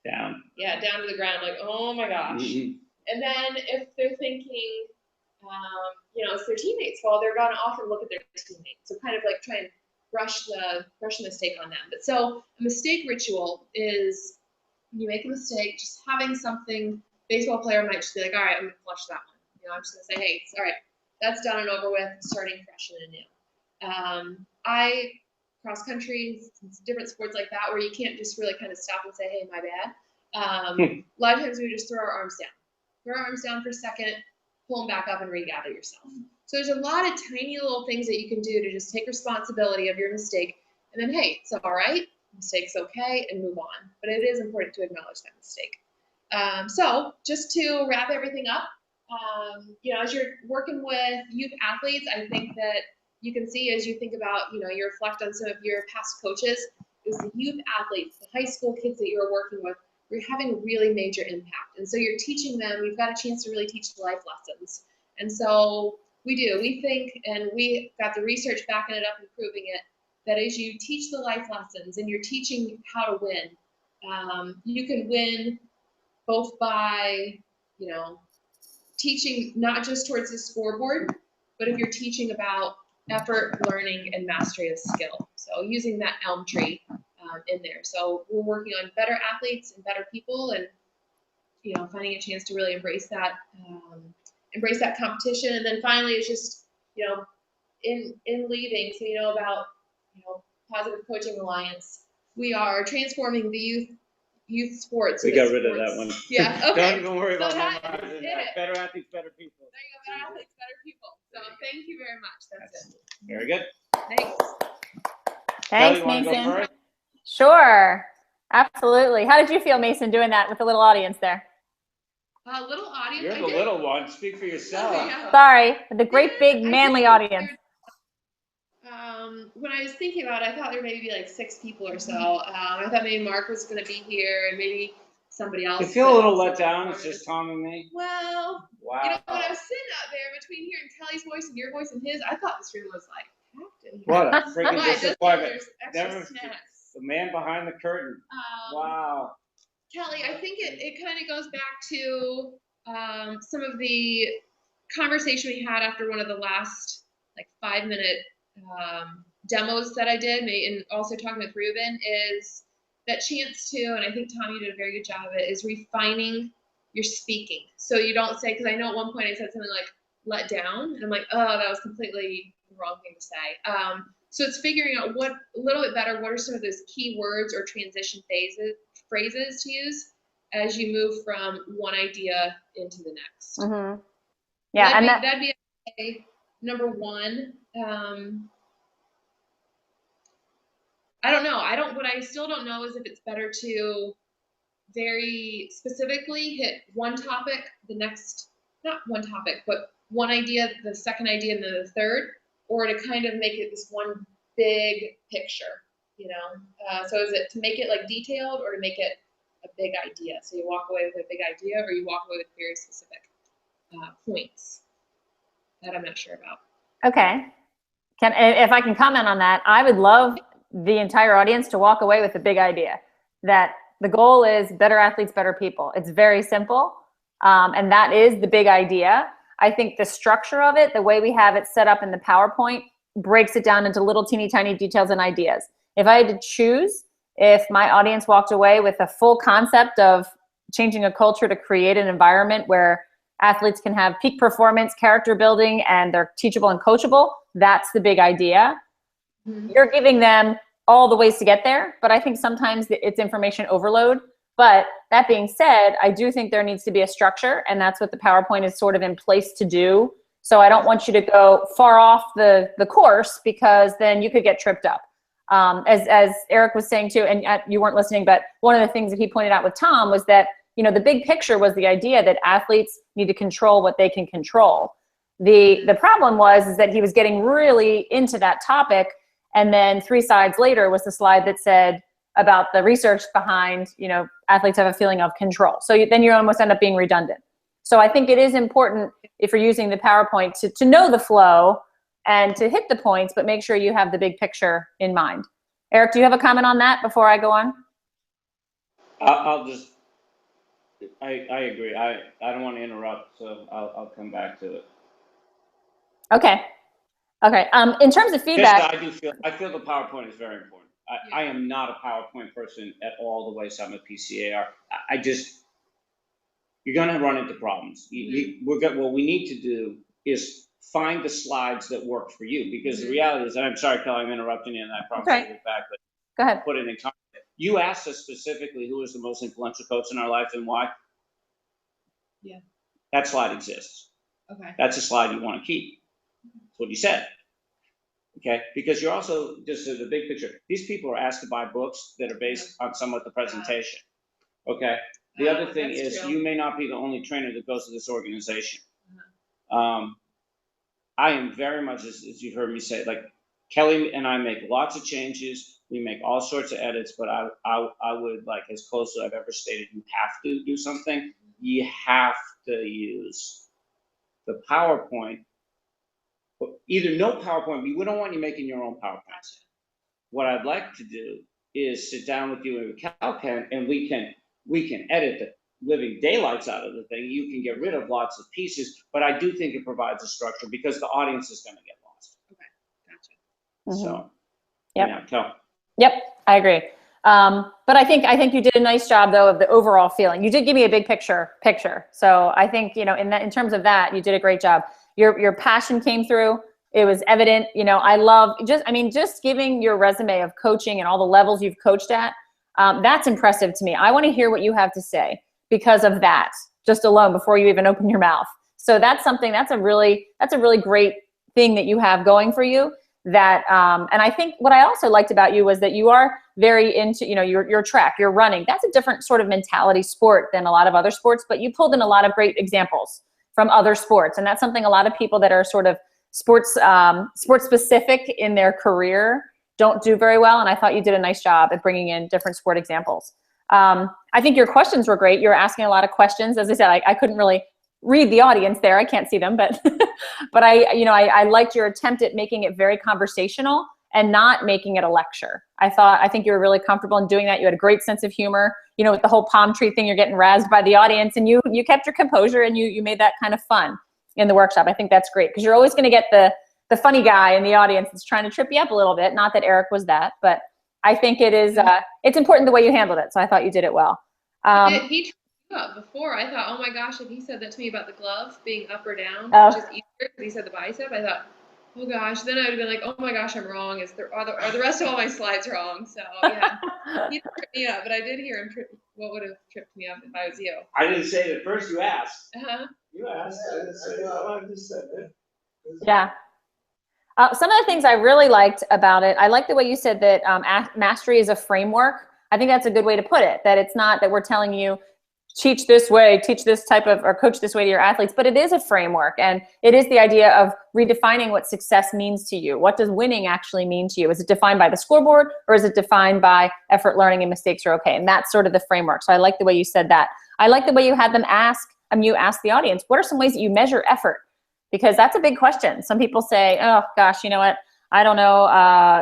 Down. Yeah, down to the ground, like, oh my gosh. Mm-hmm. And then if they're thinking, it's their teammates' fault, they're going to often look at their teammates. So kind of like try and brush the mistake on them. But so a mistake ritual is, when you make a mistake, just having something. Baseball player might just be like, all right, I'm going to flush that one. I'm just going to say, hey, all right, that's done and over with, starting fresh and anew. Cross country, different sports like that, where you can't just really kind of stop and say, hey, my bad. A lot of times we just throw our arms down. Throw our arms down for a second, pull them back up and regather yourself. So there's a lot of tiny little things that you can do to just take responsibility of your mistake, and then, hey, it's all right, mistake's okay, and move on. But it is important to acknowledge that mistake. So just to wrap everything up, as you're working with youth athletes, I think that you can see, as you think about, you reflect on some of your past coaches, it was the youth athletes, the high school kids that you were working with, you're having a really major impact. And so you're teaching them, we've got a chance to really teach life lessons. And so we think, and we got the research backing it up and proving it, that as you teach the life lessons and you're teaching how to win, you can win both by, teaching not just towards the scoreboard, but if you're teaching about effort, learning, and mastery of skill. So using that elm tree in there. So we're working on better athletes and better people, and finding a chance to really embrace that competition. And then finally, it's just in leaving, so about Positive Coaching Alliance, we are transforming the youth sports. We got rid of that one. Yeah. Okay. Don't even worry about that. Better athletes, better people. There you go. Better athletes, better people. So thank you very much. That's it. Very good. Thanks. Thanks, Kelly, Mason. Sure. Absolutely. How did you feel, Mason, doing that with the little audience there? Little audience. You're the little one. Speak for yourself. Yeah. Sorry, the great big manly audience. When I was thinking about it, I thought there may be like 6 people or so. I thought maybe Mark was going to be here and maybe somebody else. You feel a little let down. It's just Tom and me. Well, wow. When I was sitting out there between hearing Kelly's voice and your voice and his, I thought this room was like packed in here. What a freaking disappointment. Extra snacks. The man behind the curtain. Wow. Kelly, I think it kind of goes back to some of the conversation we had after one of the last 5-minute demos that I did, and also talking with Ruben, is that chance to, and I think Tom, you did a very good job of it, is refining your speaking. So you don't say, because I know at one point I said something like let down, and I'm like, oh, that was completely the wrong thing to say. So it's figuring out what a little bit better. What are some of those key words or transition phrases to use as you move from one idea into the next? Mm-hmm. Yeah, That'd be number one. I don't know. What I still don't know is if it's better to very specifically hit one topic, the next, not one topic, but one idea, the second idea, and then the third, or to kind of make it this one big picture, you know? So is it to make it like detailed or to make it a big idea? So you walk away with a big idea or you walk away with very specific points that I'm not sure about. Okay. If I can comment on that, I would love the entire audience to walk away with a big idea that the goal is better athletes, better people. It's very simple. And that is the big idea. I think the structure of it, the way we have it set up in the PowerPoint, breaks it down into little teeny tiny details and ideas. If I had to choose, if my audience walked away with a full concept of changing a culture to create an environment where athletes can have peak performance, character building, and they're teachable and coachable, that's the big idea. Mm-hmm. You're giving them all the ways to get there, but I think sometimes it's information overload. But that being said, I do think there needs to be a structure, and that's what the PowerPoint is sort of in place to do. So I don't want you to go far off the course, because then you could get tripped up. As Eric was saying too, and you weren't listening, but one of the things that he pointed out with Tom was that, you know, the big picture was the idea that athletes need to control what they can control. The problem is that he was getting really into that topic, and then 3 slides later was the slide that said about the research behind, you know, athletes have a feeling of control. So then you almost end up being redundant. So I think it is important, if you're using the PowerPoint, to know the flow and to hit the points, but make sure you have the big picture in mind. Eric, do you have a comment on that before I go on? I agree. I don't want to interrupt, so I'll come back to it. Okay. In terms of feedback, I feel the PowerPoint is very important. I am not a PowerPoint person at all, the way some of PCA are. You're going to run into problems. What we need to do is find the slides that work for you, because the reality is, and I'm sorry, Kelly, I'm interrupting you, and I promise I'll get back, but go ahead. Put it in context. You asked us specifically who is the most influential coach in our life and why. Yeah. That slide exists. Okay. That's a slide you want to keep. That's what you said. Okay, because you're also, just the big picture, these people are asked to buy books that are based on somewhat the presentation. Okay, the other thing is, you may not be the only trainer that goes to this organization. I am very much, as you've heard me say, like, Kelly and I make lots of changes. We make all sorts of edits, but I would, like, as close as I've ever stated, you have to do something. You have to use the PowerPoint. Either no PowerPoint, we don't want you making your own PowerPoints. What I'd like to do is sit down with you and CalCan, and we can edit the living daylights out of the thing. You can get rid of lots of pieces, but I do think it provides a structure, because the audience is going to get lost. Okay, gotcha. Mm-hmm. So, yeah, Yep, I agree. But I think you did a nice job, though, of the overall feeling. You did give me a big picture. So I think, you know, in terms of that, you did a great job. Your passion came through. It was evident. You know, I love just giving your resume of coaching and all the levels you've coached at. That's impressive to me. I want to hear what you have to say because of that, just alone, before you even open your mouth. So that's a really great thing that you have going for you. That and I think what I also liked about you was that you are very into, you know, your track, your running. That's a different sort of mentality sport than a lot of other sports, but you pulled in a lot of great examples from other sports, and that's something a lot of people that are sort of sports specific in their career don't do very well. And I thought you did a nice job at bringing in different sport examples. I think your questions were great. You're asking a lot of questions. As I said, I couldn't really read the audience there. I can't see them, but but I liked your attempt at making it very conversational and not making it a lecture. I think you were really comfortable in doing that. You had a great sense of humor. You know, with the whole palm tree thing, you're getting razzed by the audience, and you kept your composure, and you made that kind of fun in the workshop. I think that's great, because you're always going to get the funny guy in the audience that's trying to trip you up a little bit. Not that Eric was that, but I think it is it's important the way you handled it. So I thought you did it well. He tripped me up before. I thought, oh my gosh, if he said that to me about the glove being up or down, which is easier because he said the bicep, I thought, Oh gosh, then I would have been like, oh my gosh, I'm wrong. Are the rest of all my slides wrong? So yeah, he didn't trip me up, but I did hear him trip. What would have tripped me up if I was you? I didn't say it at first. You asked. You asked. I didn't say it. I just said it. Yeah. Some of the things I really liked about it, I like the way you said that mastery is a framework. I think that's a good way to put it, that it's not that we're telling you, teach this way, teach this type of, or coach this way to your athletes, but it is a framework. And it is the idea of redefining what success means to you. What does winning actually mean to you? Is it defined by the scoreboard, or is it defined by effort, learning, and mistakes are okay? And that's sort of the framework. So I like the way you said that. I like the way you had them ask, you asked the audience, what are some ways that you measure effort? Because that's a big question. Some people say, oh gosh, you know what? I don't know,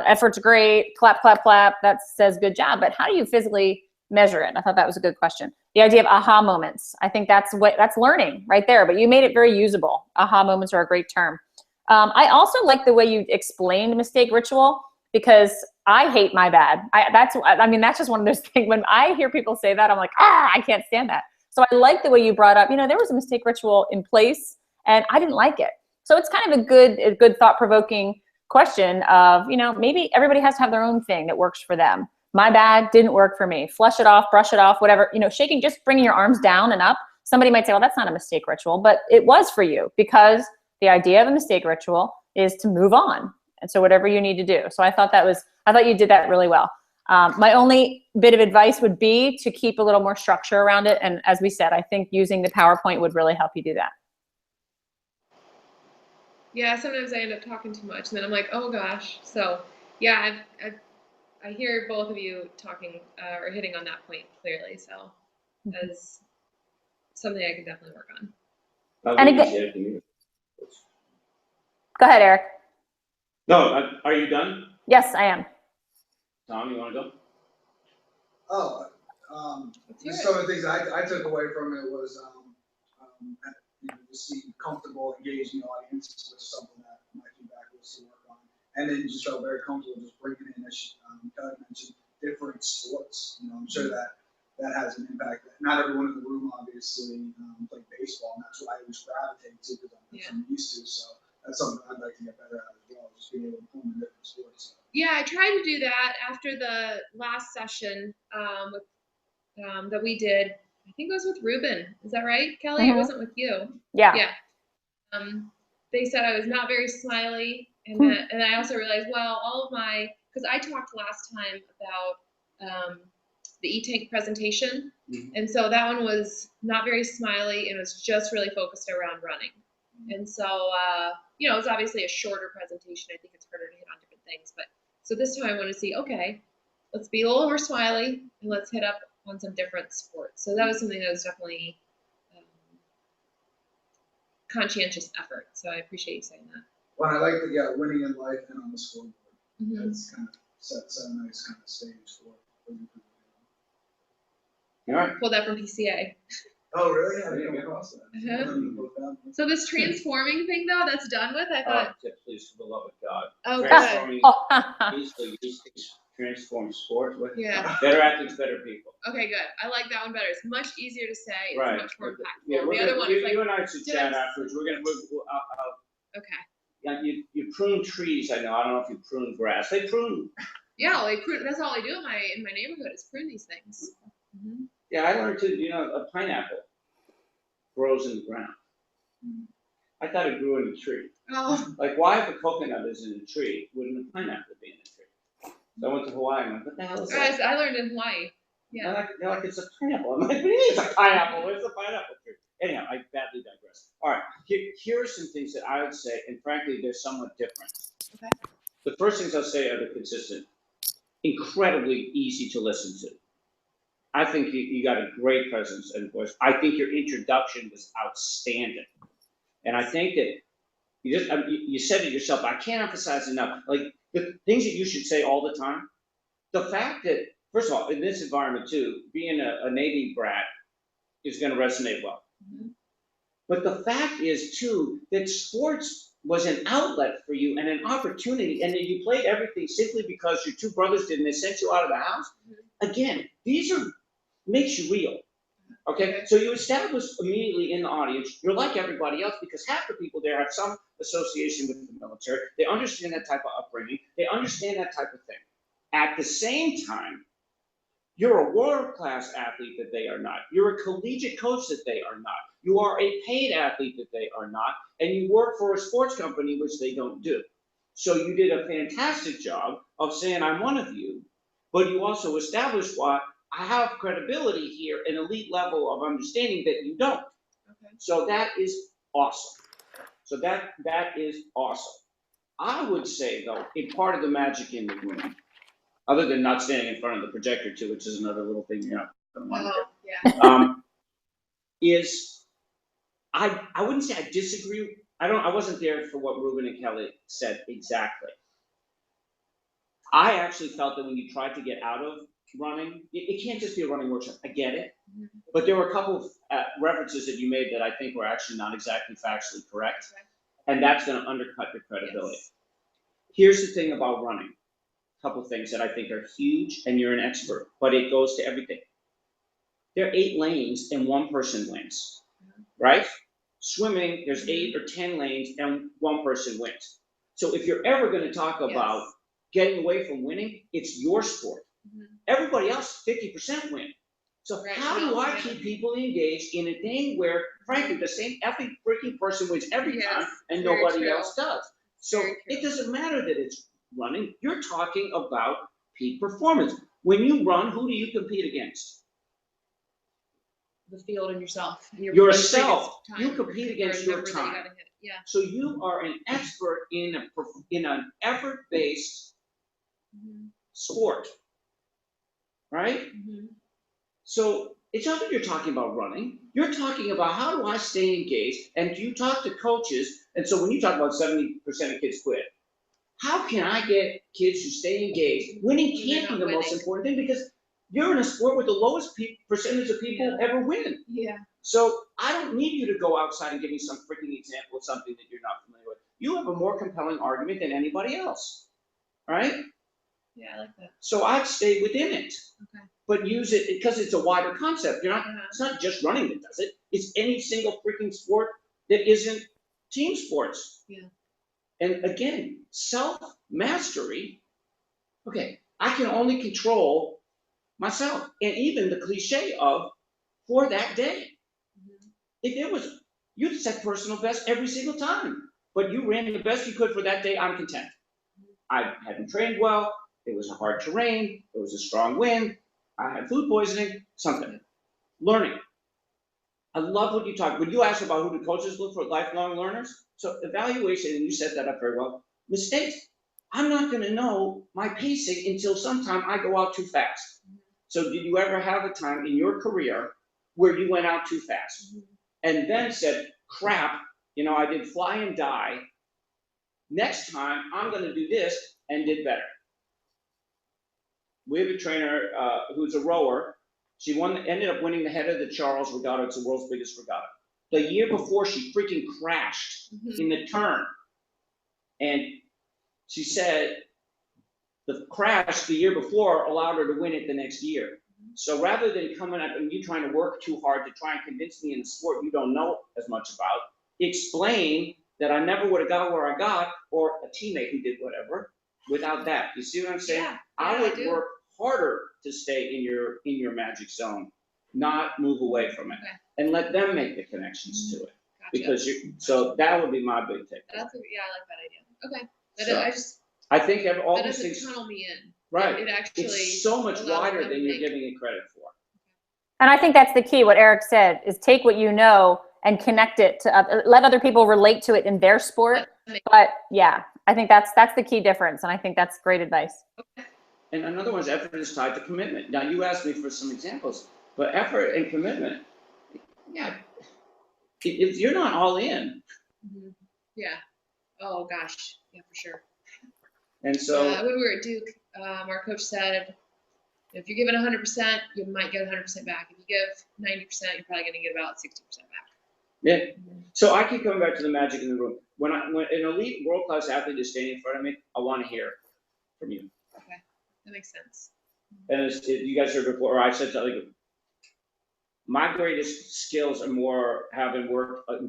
effort's great, clap, clap, clap, that says good job, but how do you physically measure it? I thought that was a good question. The idea of aha moments, I think that's learning right there, but you made it very usable. Aha moments are a great term. I also like the way you explained mistake ritual, because I hate my bad. That's just one of those things, when I hear people say that, I'm like, I can't stand that. So I like the way you brought up, there was a mistake ritual in place and I didn't like it. So it's kind of a good thought-provoking question of, maybe everybody has to have their own thing that works for them. My bad didn't work for me. Flush it off, brush it off, whatever. Shaking, just bringing your arms down and up. Somebody might say, well, that's not a mistake ritual, but it was for you, because the idea of a mistake ritual is to move on. And so whatever you need to do. So I thought you did that really well. My only bit of advice would be to keep a little more structure around it. And as we said, I think using the PowerPoint would really help you do that. Yeah, sometimes I end up talking too much, and then I'm like, oh gosh. So yeah, I hear both of you talking or hitting on that point clearly. So that's something I can definitely work on. And go ahead, Eric. No, are you done? Yes, I am. Tom, you want to go? Just some of the things I took away from it was, just being comfortable engaging the audience with something that my feedback was to work on. And then just felt very comfortable just bringing in, as Doug mentioned, different sports. I'm sure that has an impact. Not everyone in the room obviously played baseball, and that's what I always gravitate to, because that's what I'm used to. So that's something I'd like to get better at as well, just being able to pull in different sports. So. Yeah, I tried to do that after the last session that we did. I think it was with Ruben. Is that right, Kelly? Mm-hmm. It wasn't with you. Yeah. Yeah. They said I was not very smiley, and I also realized, well, because I talked last time about the e-tank presentation, and so that one was not very smiley, and it was just really focused around running. And so, it was obviously a shorter presentation. I think it's harder to hit on different things, but so this time I want to see, okay, let's be a little more smiley, and let's hit up on some different sports. So that was something that was definitely conscientious effort. So I appreciate you saying that. Well, I like winning in life and on the scoreboard. That's kind of sets a nice kind of stage for you. All right. Pulled that from PCA. Oh, really? I didn't come across that. So this transforming thing, though, that's done with, I thought. Please, for the love of God. Oh, transforming, transform sport. Yeah. Better athletes, better people. Okay, good. I like that one better. It's much easier to say. It's right. much more impactful. Yeah, the other one is like. You and I should chat afterwards. Okay. Yeah, you prune trees. I don't know if you prune grass. They prune. Yeah, they prune. That's all I do in my neighborhood is prune these things. Mm-hmm. Yeah, I learned to. A pineapple grows in the ground. I thought it grew in a tree. Oh. Like, why if a coconut is in a tree, wouldn't a pineapple be in a tree? So I went to Hawaii and I went, what the hell is that? I learned in Hawaii. Yeah. They're like, it's a pineapple. I'm like, it's a pineapple. Where's the pineapple tree? Anyhow, I badly digress. All right, here are some things that I would say, and frankly, they're somewhat different. Okay. The first things I'll say are the consistent, incredibly easy to listen to. I think you got a great presence and voice. I think your introduction was outstanding. And I think that you said it yourself, I can't emphasize enough, like the things that you should say all the time. The fact that, first of all, in this environment too, being a Navy brat is going to resonate well. Mm-hmm. But the fact is too, that sports was an outlet for you and an opportunity, and that you played everything simply because your two brothers did, and they sent you out of the house. Mm-hmm. Again, makes you real. Okay, so you establish immediately in the audience, you're like everybody else because half the people there have some association with the military. They understand that type of upbringing. They understand that type of thing. At the same time, you're a world-class athlete that they are not. You're a collegiate coach that they are not. You are a paid athlete that they are not. And you work for a sports company, which they don't do. So you did a fantastic job of saying, I'm one of you, but you also established why I have credibility here, an elite level of understanding that you don't. Okay. So that is awesome. So that is awesome. I would say, though, a part of the magic in the room, other than not standing in front of the projector too, which is another little thing you're not going to want to do, is I wouldn't say I disagree. I wasn't there for what Ruben and Kelly said exactly. I actually felt that when you tried to get out of running, it can't just be a running workshop. I get it. But there were a couple of references that you made that I think were actually not exactly factually correct. And that's going to undercut your credibility. Yes. Here's the thing about running. A couple of things that I think are huge, and you're an expert, but it goes to everything. There are 8 lanes and one person wins, right? Swimming, there's 8 or 10 lanes and one person wins. So if you're ever going to talk about getting away from winning, it's your sport. Everybody else, 50% win. So how do I keep people engaged in a thing where, frankly, the same every freaking person wins every time and nobody else does? So it doesn't matter that it's running. You're talking about peak performance. When you run, who do you compete against? The field and yourself. And yourself. You compete against your time. Yeah. So you are an expert in an effort-based sport, right? So it's not that you're talking about running. You're talking about how do I stay engaged, and you talk to coaches. And so when you talk about 70% of kids quit, how can I get kids to stay engaged? Winning can't be the most important thing because you're in a sport with the lowest percentage of people ever win. Yeah. So I don't need you to go outside and give me some freaking example of something that you're not familiar with. You have a more compelling argument than anybody else, right? Yeah, I like that. So I'd stay within it, but use it because it's a wider concept. You're not. It's not just running that does it. It's any single freaking sport that isn't team sports. Yeah. And again, self-mastery, okay, I can only control myself. And even the cliche of for that day. If it was, you'd set personal best every single time, but you ran the best you could for that day, I'm content. I hadn't trained well, it was a hard terrain, it was a strong wind, I had food poisoning, something. Learning. I love what you talk. When you ask about who the coaches look for, lifelong learners. So evaluation, and you set that up very well. Mistakes. I'm not going to know my pacing until sometime I go out too fast. So did you ever have a time in your career where you went out too fast and then said, crap, I did fly and die. Next time I'm going to do this and did better. We have a trainer who's a rower. She ended up winning the head of the Charles Regatta. It's the world's biggest regatta. The year before, she freaking crashed in the turn. And she said the crash the year before allowed her to win it the next year. So rather than coming up and you trying to work too hard to try and convince me in a sport you don't know as much about, explain that I never would have got where I got, or a teammate who did whatever, without that. You see what I'm saying? Yeah, I would work harder to stay in your magic zone, not move away from it, and let them make the connections to it. Gotcha. Because so that would be my big take. I like that idea. Okay. I think all that these doesn't things tunnel me in. Right. It actually it's so much wider than you're giving it credit for. And I think that's the key. What Eric said is take what you know and connect it to let other people relate to it in their sport. But yeah, I think that's the key difference, and I think that's great advice. And another one is effort is tied to commitment. Now you asked me for some examples, but effort and commitment, if you're not all in. Yeah. Oh gosh. Yeah, for sure. And so when we were at Duke, our coach said, if you're giving 100%, you might get 100% back. If you give 90%, you're probably going to get about 60% back. Yeah. So I keep coming back to the magic in the room. When an elite world-class athlete is standing in front of me, I want to hear from you. Okay, that makes sense. And as you guys heard before, I said something. my greatest skills are more having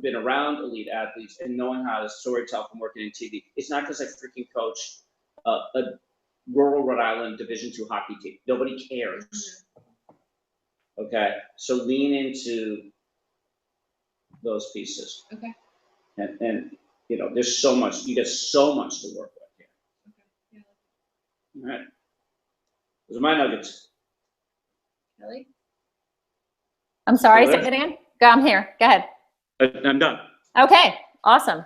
been around elite athletes and knowing how to storytell from working in TV. It's not because I freaking coach a rural Rhode Island Division II hockey team. Nobody cares. Okay, so lean into those pieces. Okay. And you know, there's so much. You get so much to work with here. Okay. Yeah. All right. Those are my nuggets. Kelly? I'm sorry, Still say there? that again? Go, I'm here. Go ahead. I'm done. Okay, awesome.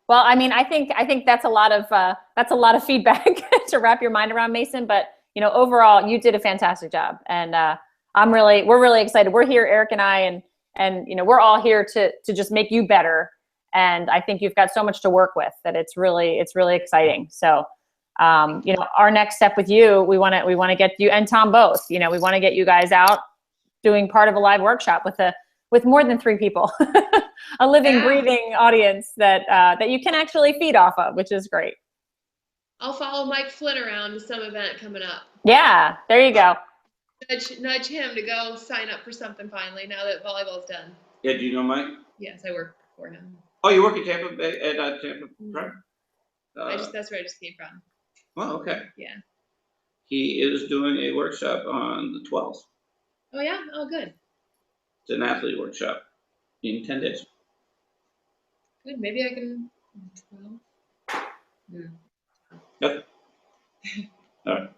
Well, I mean, I think that's a lot of feedback to wrap your mind around, Mason. But you know, overall, you did a fantastic job, and we're really excited. We're here, Eric and I, and you know, we're all here to just make you better. And I think you've got so much to work with that it's really exciting. So, you know, our next step with you, we want to get you and Tom both. You know, we want to get you guys out doing part of a live workshop with more than 3 people, a living, breathing audience that you can actually feed off of, which is great. I'll follow Mike Flynn around to some event coming up. Yeah, there you go. Nudge him to go sign up for something finally now that volleyball's done. Yeah, do you know Mike? Yes, I work for him. Oh, you work at Tampa Bay at Tampa, right? That's where I just came from. Oh, okay. Yeah. He is doing a workshop on the 12th. Oh yeah? Oh good. It's an athlete workshop in 10 days. Good. Maybe I can. Yep. All right.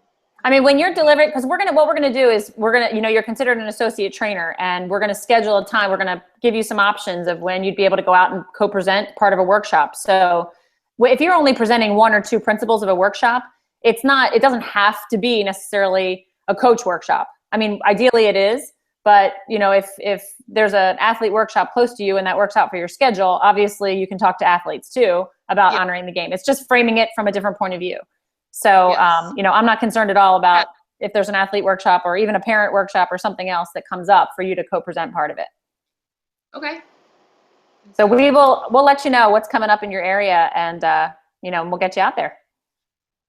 I mean, when you're delivering, because what we're gonna do is you know, you're considered an associate trainer, and we're gonna schedule a time. We're gonna give you some options of when you'd be able to go out and co-present part of a workshop. So if you're only presenting 1 or 2 principles of a workshop, it doesn't have to be necessarily a coach workshop. I mean, ideally it is, but you know, if there's an athlete workshop close to you and that works out for your schedule, obviously you can talk to athletes too about honoring the game. It's just framing it from a different point of view. So, you know, I'm not concerned at all about if there's an athlete workshop or even a parent workshop or something else that comes up for you to co-present part of it. Okay. So we'll let you know what's coming up in your area, and you know, we'll get you out there.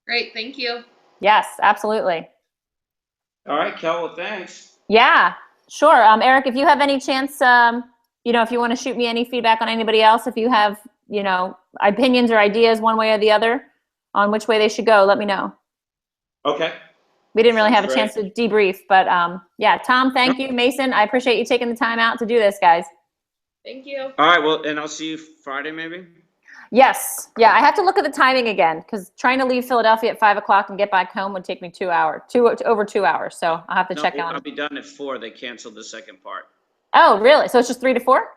Great. Thank you. Yes, absolutely. All right, Kel, well, thanks. Yeah, sure. Eric, if you have any chance, you know, if you want to shoot me any feedback on anybody else, if you have, you know, opinions or ideas one way or the other on which way they should go, let me know. Okay. We didn't really have a Great. chance to debrief, but yeah, Tom, thank you. Mason, I appreciate you taking the time out to do this, guys. Thank you. All right, well, and I'll see you Friday maybe? Yes. Yeah, I have to look at the timing again, because trying to leave Philadelphia at 5 o'clock and get back home would take me 2 hours, over 2 hours. So I'll have to check on. I'll be done at 4. They canceled the second part. Oh, really? So it's just 3 to 4?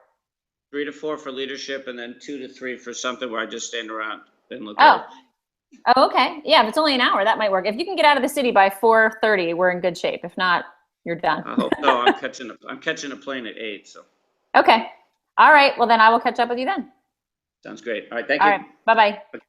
3 to 4 for leadership, and then 2 to 3 for something where I just stand around and look Oh. over. Oh, okay. Yeah, if it's only an hour, that might work. If you can get out of the city by 4:30, we're in good shape. If not, you're done. I hope so. I'm catching a plane at 8, so. Okay. All right. Well, then I will catch up with you then. Sounds great. All right, thank All you. right. Bye-bye.